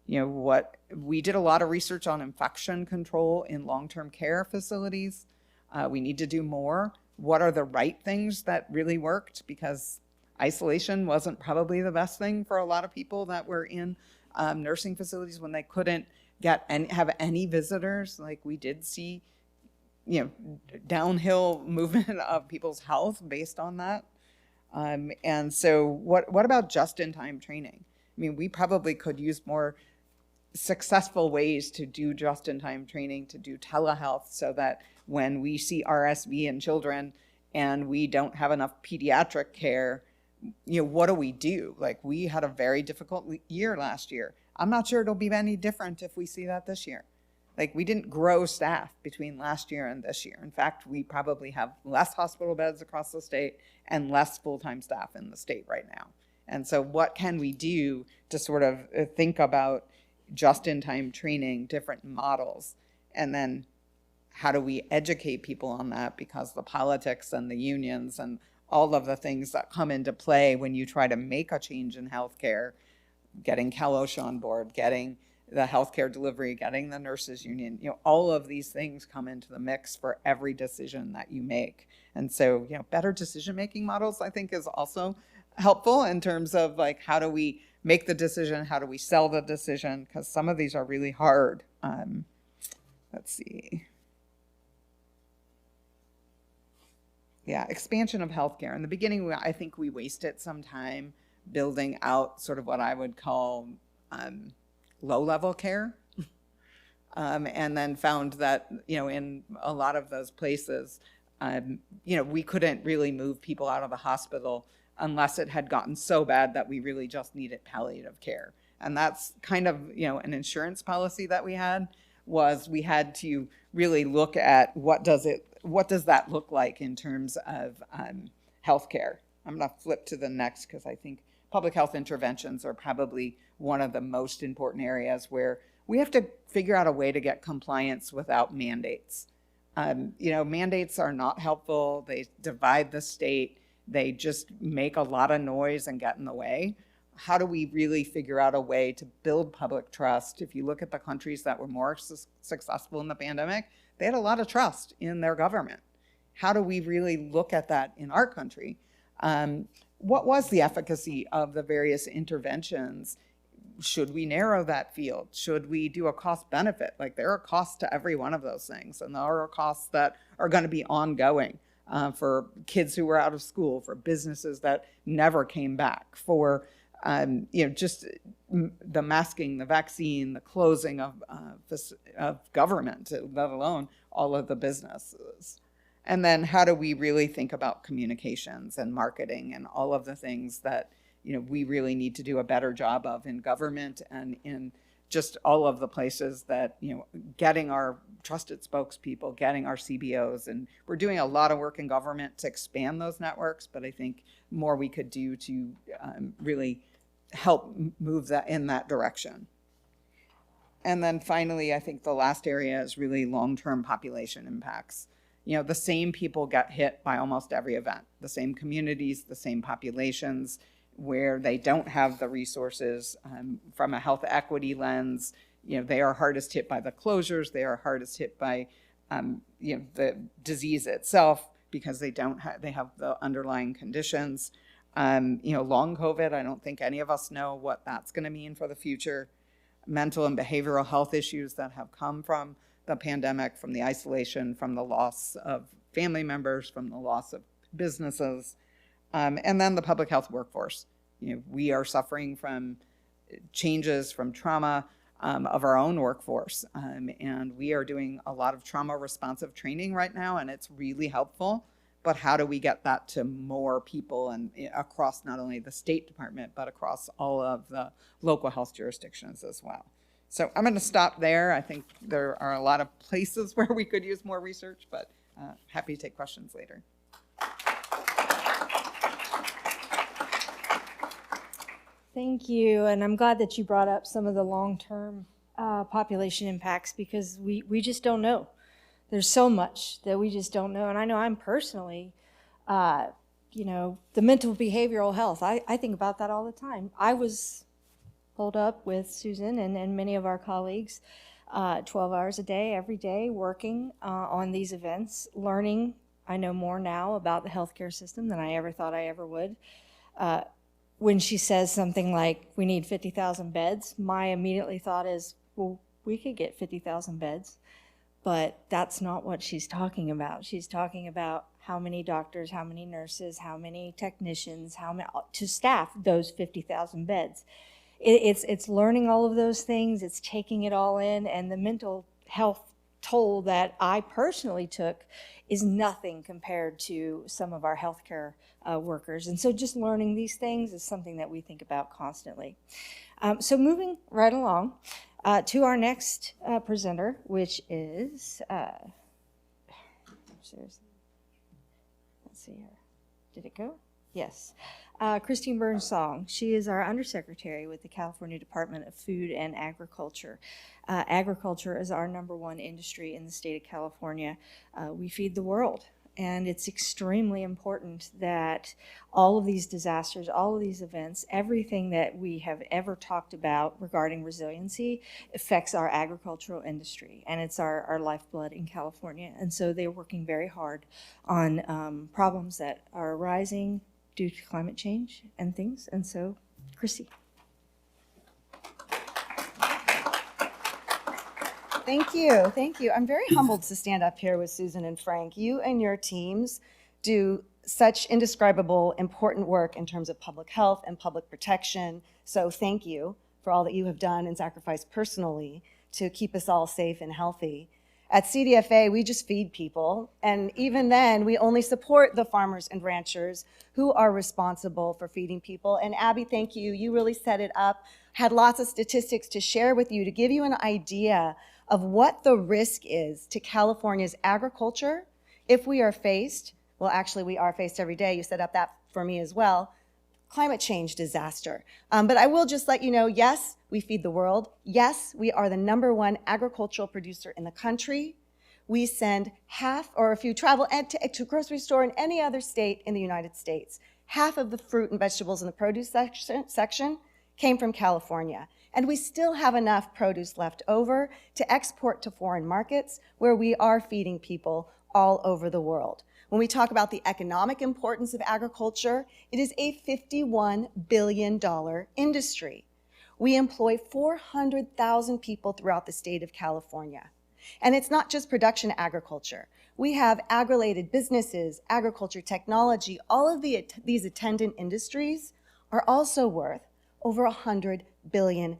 We did a lot of research on infection control in long-term care facilities. We need to do more. What are the right things that really worked? Because isolation wasn't probably the best thing for a lot of people that were in nursing facilities when they couldn't have any visitors. Like, we did see, downhill movement of people's health based on that. And so what about just-in-time training? I mean, we probably could use more successful ways to do just-in-time training, to do telehealth, so that when we see RSV in children and we don't have enough pediatric care, what do we do? Like, we had a very difficult year last year. I'm not sure it'll be any different if we see that this year. Like, we didn't grow staff between last year and this year. In fact, we probably have less hospital beds across the state and less full-time staff in the state right now. And so what can we do to sort of think about just-in-time training, different models, and then how do we educate people on that? Because the politics and the unions and all of the things that come into play when you try to make a change in healthcare, getting CAL OES on board, getting the healthcare delivery, getting the nurses union, all of these things come into the mix for every decision that you make. And so, better decision-making models, I think, is also helpful in terms of, like, how do we make the decision? How do we sell the decision? Because some of these are really hard. Let's see. Yeah, expansion of healthcare. In the beginning, I think we wasted some time building out sort of what I would call low-level care. And then found that, in a lot of those places, we couldn't really move people out of the hospital unless it had gotten so bad that we really just needed palliative care. And that's kind of, an insurance policy that we had to really look at what does that look like in terms of healthcare. I'm gonna flip to the next, because I think public health interventions are probably one of the most important areas where we have to figure out a way to get compliance without mandates. Mandates are not helpful. They divide the state. They just make a lot of noise and get in the way. How do we really figure out a way to build public trust? If you look at the countries that were more successful in the pandemic, they had a lot of trust in their government. How do we really look at that in our country? What was the efficacy of the various interventions? Should we narrow that field? Should we do a cost benefit? Like, there are costs to every one of those things, and there are costs that are going to be ongoing. For kids who were out of school, for businesses that never came back, for just the masking, the vaccine, the closing of government, let alone all of the businesses. And then how do we really think about communications and marketing and all of the things that we really need to do a better job of in government and in just all of the places that, getting our trusted spokespeople, getting our CBOs, and we're doing a lot of work in government to expand those networks, but I think more we could do to really help move that in that direction. And then finally, I think the last area is really long-term population impacts. The same people get hit by almost every event, the same communities, the same populations, where they don't have the resources from a health equity lens. They are hardest hit by the closures. They are hardest hit by the disease itself, because they have the underlying conditions. Long COVID, I don't think any of us know what that's going to mean for the future. Mental and behavioral health issues that have come from the pandemic, from the isolation, from the loss of family members, from the loss of businesses. And then the public health workforce. We are suffering from changes, from trauma of our own workforce. And we are doing a lot of trauma responsive training right now, and it's really helpful. but how do we get that to more people and across not only the State Department, but across all of the local health jurisdictions as well. So I'm going to stop there. I think there are a lot of places where we could use more research, but happy to take questions later. Thank you, and I'm glad that you brought up some of the long-term population impacts, because we just don't know. There's so much that we just don't know, and I know I'm personally, the mental behavioral health, I think about that all the time. I was pulled up with Susan and many of our colleagues 12 hours a day, every day, working on these events, learning. I know more now about the healthcare system than I ever thought I ever would. When she says something like, we need 50,000 beds, my immediately thought is, well, we could get 50,000 beds, but that's not what she's talking about. She's talking about how many doctors, how many nurses, how many technicians, how many to staff those 50,000 beds. It's learning all of those things, it's taking it all in, and the mental health toll that I personally took is nothing compared to some of our healthcare workers. And so just learning these things is something that we think about constantly. So moving right along to our next presenter, which is, let's see here, did it go? Yes. Christine Birdsong. She is our Undersecretary with the California Department of Food and Agriculture. Agriculture is our #1 industry in the state of California. We feed the world, and it's extremely important that all of these disasters, all of these events, everything that we have ever talked about regarding resiliency affects our agricultural industry, and it's our lifeblood in California. And so they're working very hard on problems that are arising due to climate change and things. And so, Chrissy. Thank you, thank you. I'm very humbled to stand up here with Susan and Frank. You and your teams do such indescribable, important work in terms of public health and public protection. So thank you for all that you have done and sacrificed personally to keep us all safe and healthy. At CDFA, we just feed people, and even then, we only support the farmers and ranchers who are responsible for feeding people. And Abby, thank you. You really set it up. Had lots of statistics to share with you to give you an idea of what the risk is to California's agriculture if we are faced, well, actually, we are faced every day. You set up that for me as well. Climate change disaster. But I will just let you know, yes, we feed the world. Yes, we are the #1 agricultural producer in the country. We send half, or if you travel to a grocery store in any other state in the United States, half of the fruit and vegetables in the produce section came from California. And we still have enough produce left over to export to foreign markets where we are feeding people all over the world. When we talk about the economic importance of agriculture, it is a $51 billion industry. We employ 400,000 people throughout the state of California. And it's not just production agriculture. We have ag-related businesses, agriculture technology, all of these attendant industries are also worth over $100 billion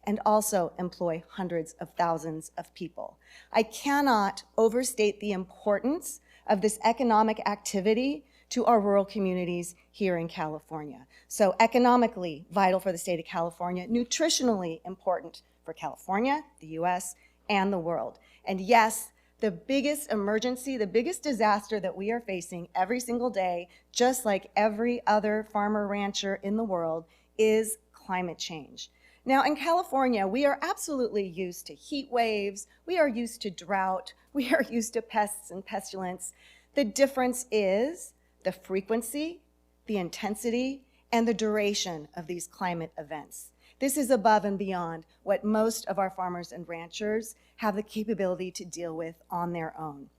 and also employ hundreds of thousands of people. I cannot overstate the importance of this economic activity to our rural communities here in California. So economically vital for the state of California, nutritionally important for California, the US, and the world. And yes, the biggest emergency, the biggest disaster that we are facing every single day, just like every other farmer rancher in the world, is climate change. Now in California, we are absolutely used to heat waves, we are used to drought, we are used to pests and pestilence. The difference is the frequency, the intensity, and the duration of these climate events. This is above and beyond what most of our farmers and ranchers have the capability to deal with on their own.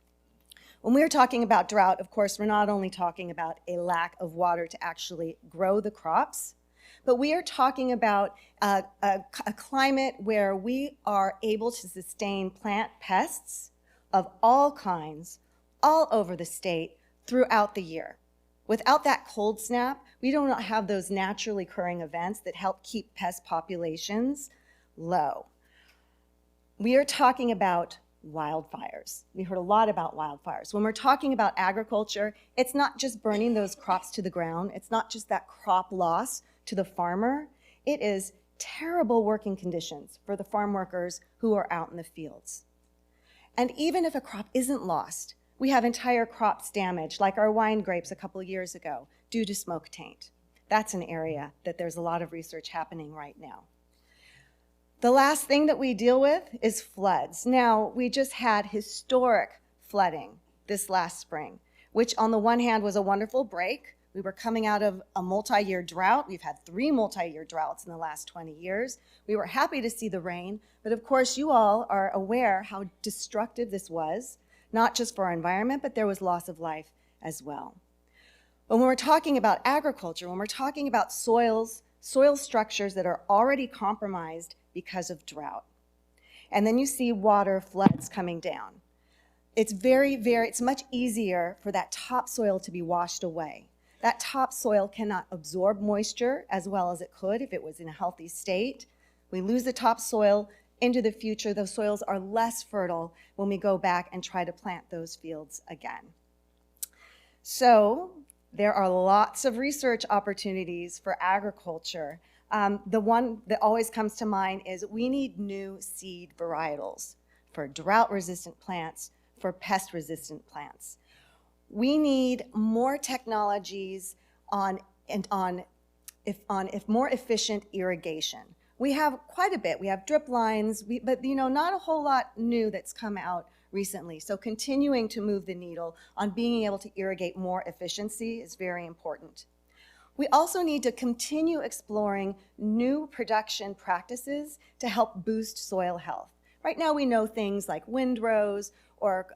When we're talking about drought, of course, we're not only talking about a lack of water to actually grow the crops, but we are talking about a climate where we are able to sustain plant pests of all kinds all over the state throughout the year. Without that cold snap, we do not have those naturally occurring events that help keep pest populations low. We are talking about wildfires. We heard a lot about wildfires. When we're talking about agriculture, it's not just burning those crops to the ground. It's not just that crop loss to the farmer. It is terrible working conditions for the farm workers who are out in the fields. And even if a crop isn't lost, we have entire crops damaged, like our wine grapes a couple of years ago, due to smoke taint. That's an area that there's a lot of research happening right now. The last thing that we deal with is floods. Now, we just had historic flooding this last spring, which on the one hand was a wonderful break. We were coming out of a multi-year drought. We've had 3 multi-year droughts in the last 20 years. We were happy to see the rain, but of course you all are aware how destructive this was, not just for our environment, but there was loss of life as well. But when we're talking about agriculture, when we're talking about soil structures that are already compromised because of drought, and then you see water floods coming down, it's it's much easier for that topsoil to be washed away. That topsoil cannot absorb moisture as well as it could if it was in a healthy state. We lose the topsoil into the future. Those soils are less fertile when we go back and try to plant those fields again. So there are lots of research opportunities for agriculture. The one that always comes to mind is we need new seed varietals for drought-resistant plants, for pest-resistant plants. We need more technologies on more efficient irrigation. We have quite a bit. We have drip lines, but not a whole lot new that's come out recently. So continuing to move the needle on being able to irrigate more efficiency is very important. We also need to continue exploring new production practices to help boost soil health. Right now we know things like windrows or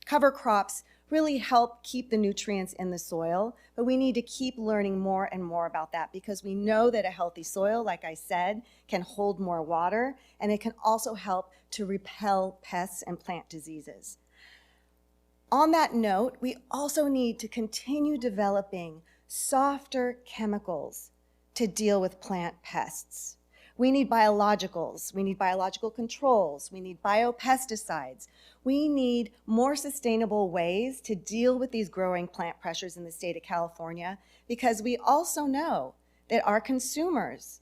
cover crops really help keep the nutrients in the soil, but we need to keep learning more and more about that because we know that a healthy soil, like I said, can hold more water, and it can also help to repel pests and plant diseases. On that note, we also need to continue developing softer chemicals to deal with plant pests. We need biologicals, we need biological controls, we need biopesticides. We need more sustainable ways to deal with these growing plant pressures in the state of California because we also know that our consumers,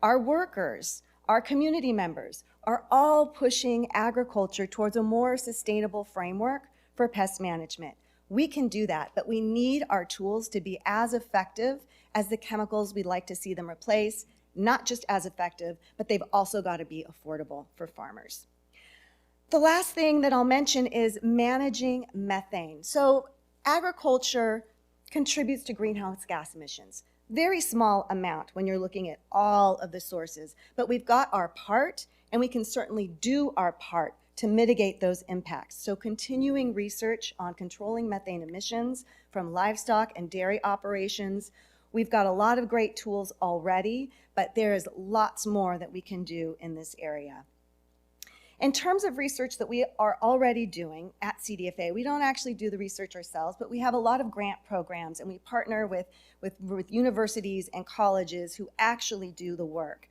our workers, our community members are all pushing agriculture towards a more sustainable framework for pest management. We can do that, but we need our tools to be as effective as the chemicals we'd like to see them replace. Not just as effective, but they've also got to be affordable for farmers. The last thing that I'll mention is managing methane. So agriculture contributes to greenhouse gas emissions. Very small amount when you're looking at all of the sources, but we've got our part and we can certainly do our part to mitigate those impacts. So continuing research on controlling methane emissions from livestock and dairy operations. We've got a lot of great tools already, but there is lots more that we can do in this area. In terms of research that we are already doing at CDFA, we don't actually do the research ourselves, but we have a lot of grant programs and we partner with universities and colleges who actually do the work.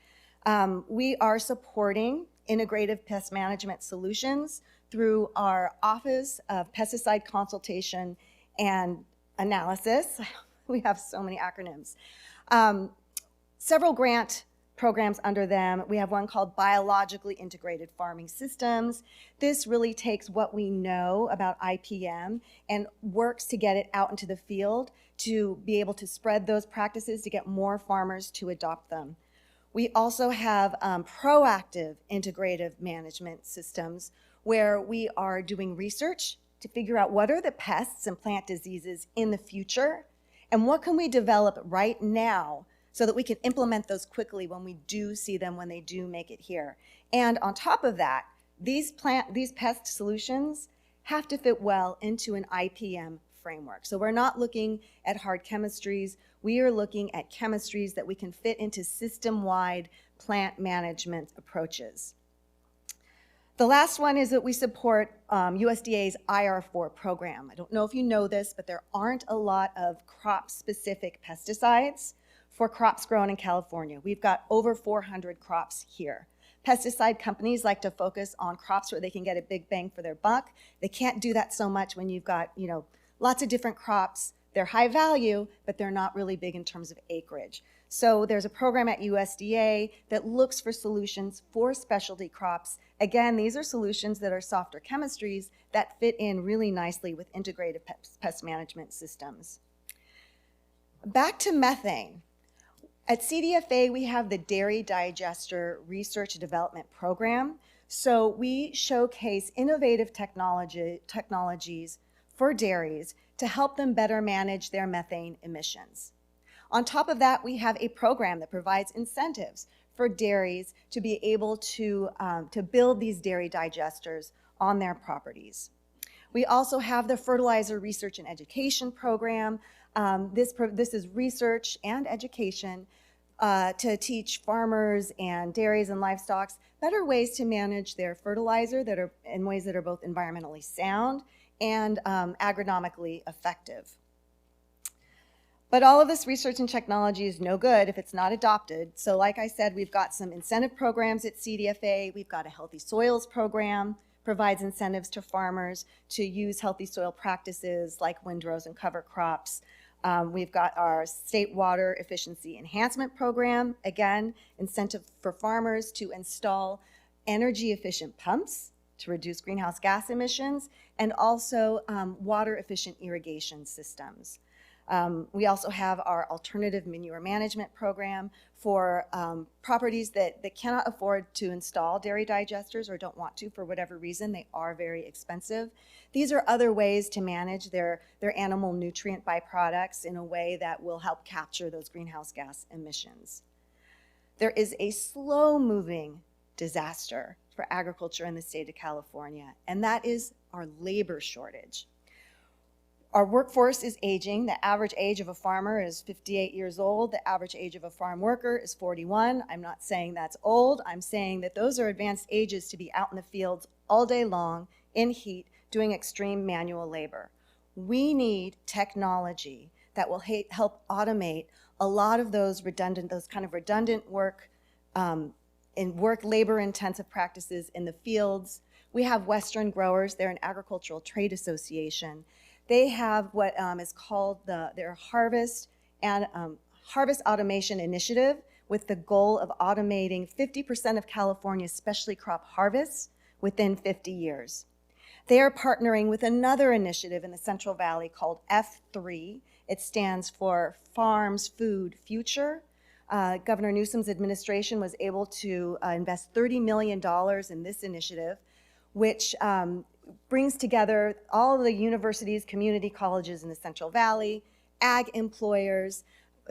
We are supporting integrative pest management solutions through our Office of Pesticide Consultation and Analysis. We have so many acronyms. Several grant programs under them. We have one called Biologically Integrated Farming Systems. This really takes what we know about IPM and works to get it out into the field to be able to spread those practices to get more farmers to adopt them. We also have proactive integrative management systems where we are doing research to figure out what are the pests and plant diseases in the future and what can we develop right now so that we can implement those quickly when we do see them, when they do make it here. And on top of that, these pest solutions have to fit well into an IPM framework. So we're not looking at hard chemistries. We are looking at chemistries that we can fit into system-wide plant management approaches. The last one is that we support USDA's IR4 program. I don't know if you know this, but there aren't a lot of crop-specific pesticides for crops grown in California. We've got over 400 crops here. Pesticide companies like to focus on crops where they can get a big bang for their buck. They can't do that so much when you've got, lots of different crops. They're high value, but they're not really big in terms of acreage. So there's a program at USDA that looks for solutions for specialty crops. Again, these are solutions that are softer chemistries that fit in really nicely with integrated pest management systems. Back to methane. At CDFA, we have the Dairy Digester Research and Development Program. So we showcase innovative technologies for dairies to help them better manage their methane emissions. On top of that, we have a program that provides incentives for dairies to be able to build these dairy digesters on their properties. We also have the Fertilizer Research and Education Program. This is research and education to teach farmers and dairies and livestock better ways to manage their fertilizer that are in ways that are both environmentally sound and agronomically effective. But all of this research and technology is no good if it's not adopted. So like I said, we've got some incentive programs at CDFA. We've got a Healthy Soils program, provides incentives to farmers to use healthy soil practices like windrows and cover crops. We've got our State Water Efficiency Enhancement Program, again, incentive for farmers to install energy efficient pumps to reduce greenhouse gas emissions, and also water efficient irrigation systems. We also have our Alternative Manure Management Program for properties that cannot afford to install dairy digesters or don't want to for whatever reason. They are very expensive. These are other ways to manage their animal nutrient byproducts in a way that will help capture those greenhouse gas emissions. There is a slow-moving disaster for agriculture in the state of California, and that is our labor shortage. Our workforce is aging. The average age of a farmer is 58 years old. The average age of a farm worker is 41. I'm not saying that's old. I'm saying that those are advanced ages to be out in the fields all day long in heat doing extreme manual labor. We need technology that will help automate a lot of those kind of redundant work and labor intensive practices in the fields. We have Western growers. They're an agricultural trade association. They have what is called their Harvest Automation Initiative, with the goal of automating 50% of California's specialty crop harvests within 50 years. They are partnering with another initiative in the Central Valley called F3. It stands for Farms Food Future. Governor Newsom's administration was able to invest $30 million in this initiative, which brings together all of the universities, community colleges in the Central Valley, ag employers,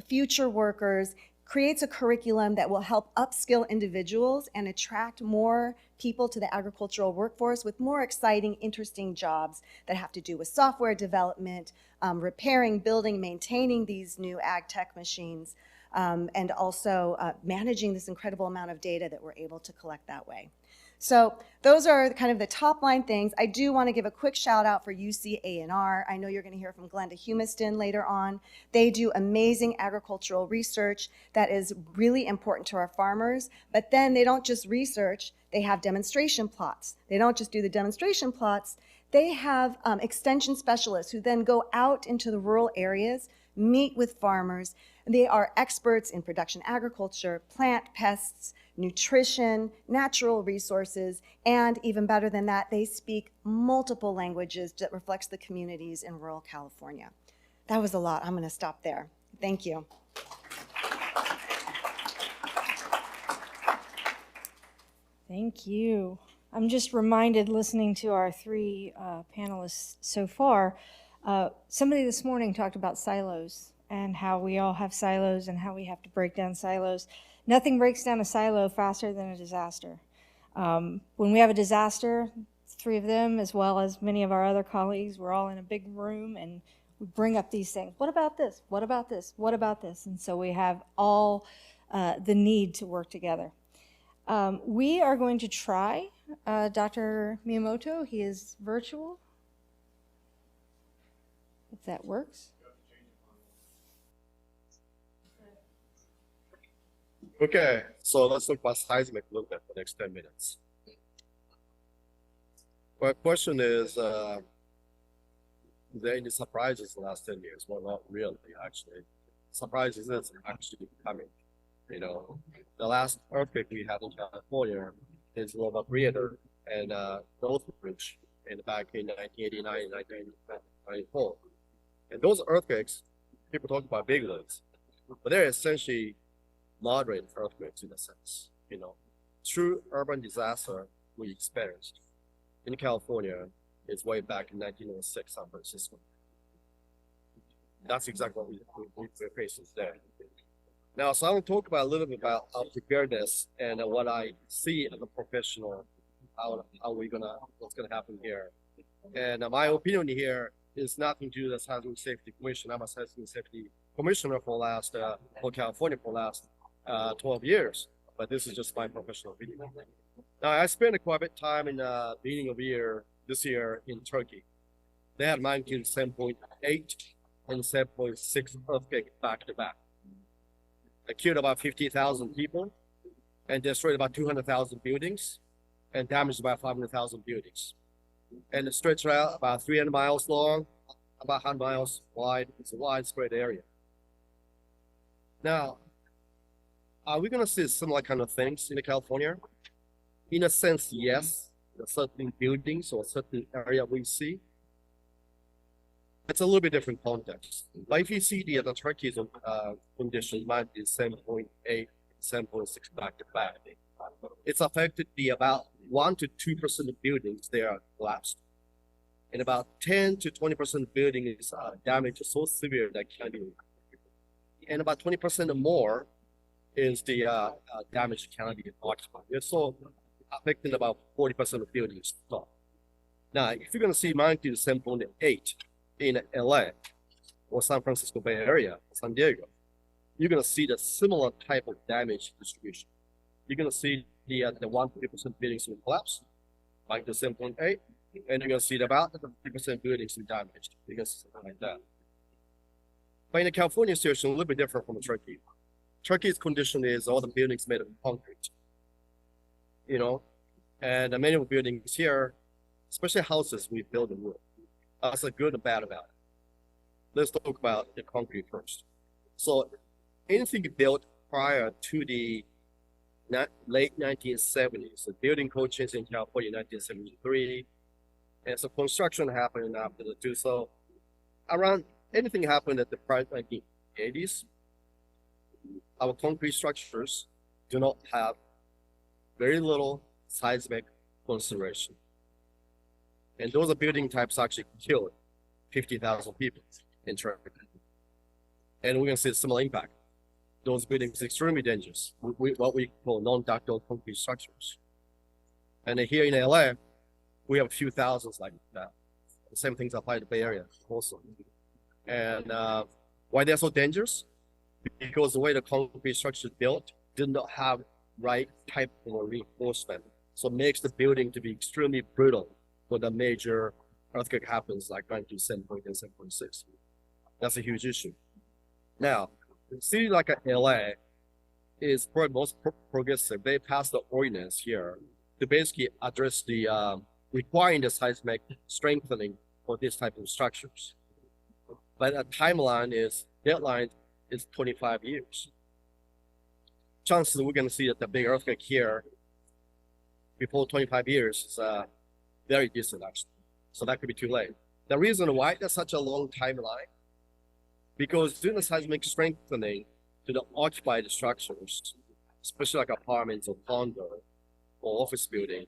future workers, creates a curriculum that will help upskill individuals and attract more people to the agricultural workforce with more exciting, interesting jobs that have to do with software development, repairing, building, maintaining these new ag tech machines, and also managing this incredible amount of data that we're able to collect that way. So those are kind of the top line things. I do want to give a quick shout out for UCA&R. I know you're going to hear from Glenda Humiston later on. They do amazing agricultural research that is really important to our farmers, but then they don't just research, they have demonstration plots. They don't just do the demonstration plots, they have extension specialists who then go out into the rural areas, meet with farmers. They are experts in production agriculture, plant pests, nutrition, natural resources, and even better than that, they speak multiple languages that reflects the communities in rural California. That was a lot. I'm going to stop there. Thank you. Thank you. I'm just reminded, listening to our three panelists so far, somebody this morning talked about silos and how we all have silos and how we have to break down silos. Nothing breaks down a silo faster than a disaster. When we have a disaster, three of them, as well as many of our other colleagues, we're all in a big room and we bring up these things. What about this? What about this? What about this? And so we have all the need to work together. We are going to try Dr. Miyamoto. He is virtual, if that works. Okay, so let's talk about seismic a little bit for the next 10 minutes. My question is there any surprises in the last 10 years? Well, not really, actually. Surprises is actually coming. You know, the last earthquake we had in California is a little greater and Northridge back in 1989 and 1994. And those earthquakes, people talk about big ones, but they're essentially moderate earthquakes in a sense. You know, true urban disaster we experienced in California is way back in 1906 San Francisco. That's exactly what we're facing today. Now, so I want to talk about a little bit about our preparedness and what I see as a professional, what's gonna happen here. And my opinion here is nothing to do with the Seismic Safety Commission. I'm a Seismic Safety Commissioner for California for the last 12 years, but this is just my professional opinion. Now, I spent quite a bit of time in the beginning of this year in Turkey. They had magnitude 7.8 and 7.6 earthquake back to back. It killed about 50,000 people and destroyed about 200,000 buildings and damaged about 500,000 buildings. And it stretched out about 300 miles long, about 100 miles wide. It's a widespread area. Now, are we going to see similar kind of things in California? In a sense, yes. There are certain buildings or certain area we see. It's a little bit different context. But if you see the Turkey's condition might be 7.8, 7.6 back to back, it's affected about 1 to 2% of buildings they are collapsed, and about 10 to 20% of buildings damaged so severe that can't be repaired, and about 20% or more is the damage cannot be occupied. It's so affecting about 40% of buildings. Now, if you're going to see magnitude 7.8 in LA or San Francisco Bay Area, San Diego, you're going to see the similar type of damage distribution. You're going to see the 1 to 3% buildings will collapse, magnitude 7.8, and you're going to see about 50% buildings will damaged because something like that. But in the California situation, a little bit different from Turkey. Turkey's condition is all the buildings made of concrete, you know, and many of the buildings here, especially houses we build in wood. That's a good and bad about it. Let's talk about the concrete first. So anything built prior to the late 1970s, the building code changed in California in 1973, and so construction happened after the two. So around anything happened at the prior 1980s, our concrete structures do not have very little seismic consideration. And those are building types actually killed 50,000 people in Turkey. And we're going to see a similar impact. Those buildings are extremely dangerous, what we call non-ductile concrete structures. And here in LA, we have a few thousands like that. The same things apply to the Bay Area also. And why they're so dangerous? Because the way the concrete structure is built did not have right type of reinforcement. So it makes the building to be extremely brittle when a major earthquake happens, like 7.8 and 7.6. That's a huge issue. Now, a city like LA is probably most progressive. They passed the ordinance here to basically address the requiring the seismic strengthening for this type of structures. But the deadline is 25 years. Chances we're going to see that the big earthquake here before 25 years is very distant, actually. So that could be too late. The reason why there's such a long timeline, because doing the seismic strengthening to the occupied structures, especially like apartments or condo or office building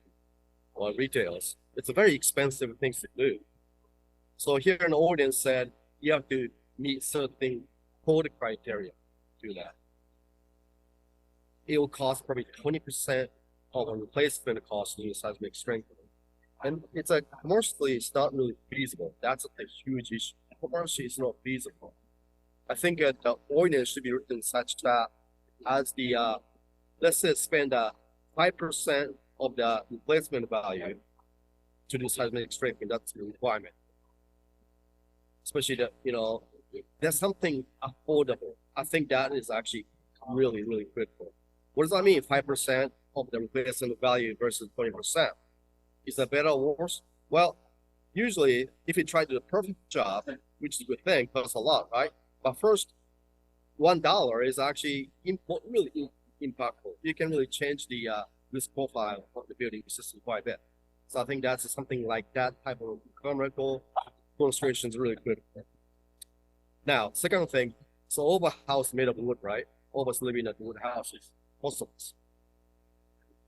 or retails, it's a very expensive thing to do. So here an ordinance said you have to meet certain code criteria to do that. It will cost probably 20% of a replacement cost in seismic strengthening. And it's commercially, it's not really feasible. That's a huge issue. Commercially, it's not feasible. I think the ordinance should be written such that as the, let's say spend 5% of the replacement value to do seismic strengthening. That's the requirement. Especially that, there's something affordable. I think that is actually really, really critical. What does that mean? 5% of the replacement value versus 20%. Is that better or worse? Well, usually, if you try to do the perfect job, which is a good thing, costs a lot, right? But first, $1 is actually really impactful. You can really change the risk profile of the building system quite a bit. So I think that's something like that type of economical consideration is really critical. Now, second thing, so all of a house made of wood, right? All of us living in wood houses, most of us.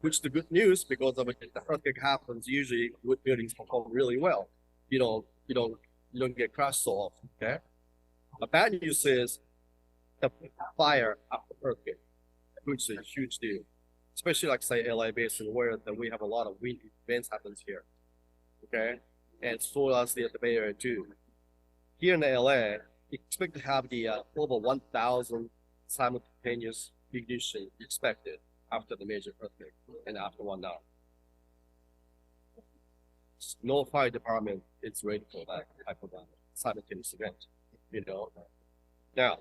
Which the good news, because of it, the earthquake happens, usually wood buildings perform really well. You don't get crashed so often, okay? The bad news is the fire after earthquake, which is a huge deal. Especially like say LA Basin where we have a lot of wind events happens here. Okay? And so does the Bay Area too. Here in LA, you expect to have the over 1,000 simultaneous ignition expected after the major earthquake and after 1 hour. No fire department is ready for that type of simultaneous event, you know. Now,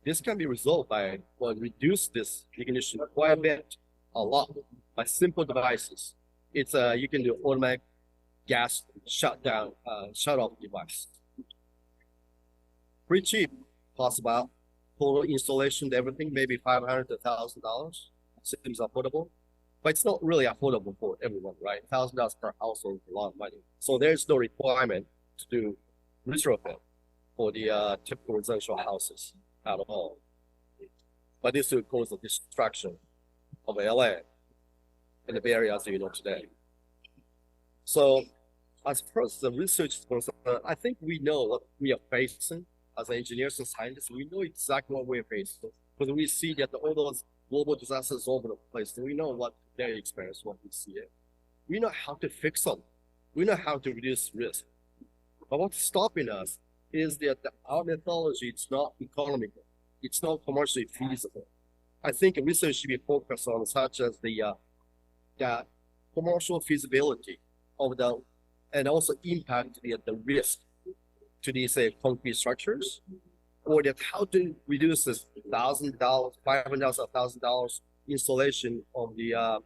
this can be resolved by reduce this ignition quite a bit, a lot, by simple devices. It's you can do automatic gas shut off device. Pretty cheap, costs about total installation, everything, maybe $500 to $1,000. Seems affordable, but it's not really affordable for everyone, right? $1,000 per household is a lot of money. So there's no requirement to do retrofit for the typical residential houses at all. But this will cause the destruction of LA and the Bay Area as you know today. So as far as the research is concerned, I think we know what we are facing as engineers and scientists. We know exactly what we're facing because we see that all those global disasters all over the place. So we know what they experience, what we see it. We know how to fix them. We know how to reduce risk. But what's stopping us is that our methodology, it's not economical. It's not commercially feasible. I think research should be focused on such as the commercial feasibility of the, and also impact the risk to these concrete structures, or that how to reduce this $1,000, $500, $1,000 installation of the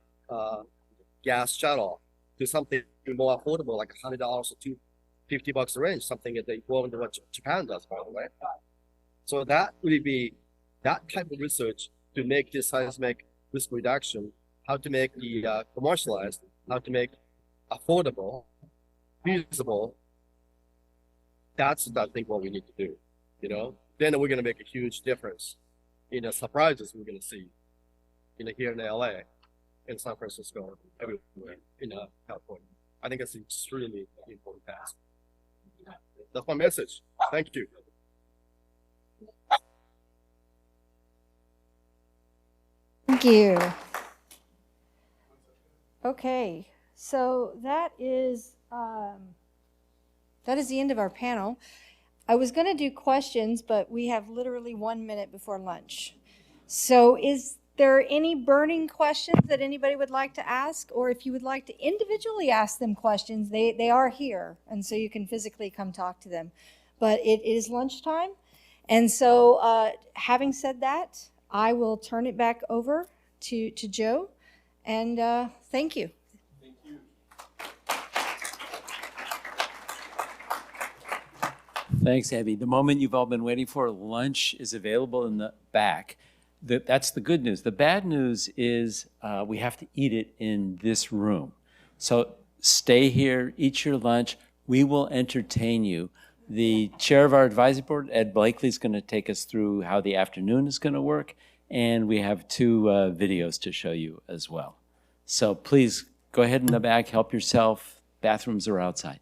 gas shutoff to something more affordable, like $100 or $250 a range, something that the equivalent of what Japan does, by the way. So that would be that type of research to make this seismic risk reduction, how to make the commercialized, how to make affordable, feasible. That's I think what we need to do, you know. Then we're going to make a huge difference in the surprises we're going to see here in LA, in San Francisco, everywhere in California. I think it's an extremely important task. That's my message. Thank you. Thank you. Okay, so that is the end of our panel. I was going to do questions, but we have literally 1 minute before lunch. So is there any burning questions that anybody would like to ask? Or if you would like to individually ask them questions, they are here. And so you can physically come talk to them. But it is lunchtime. And so having said that, I will turn it back over to Joe. And thank you. Thanks, Abby. The moment you've all been waiting for, lunch is available in the back. That's the good news. The bad news is we have to eat it in this room. So stay here, eat your lunch. We will entertain you. The chair of our advisory board, Ed Blakely, is going to take us through how the afternoon is going to work. And we have 2 videos to show you as well. So please go ahead in the back, help yourself. Bathrooms are outside.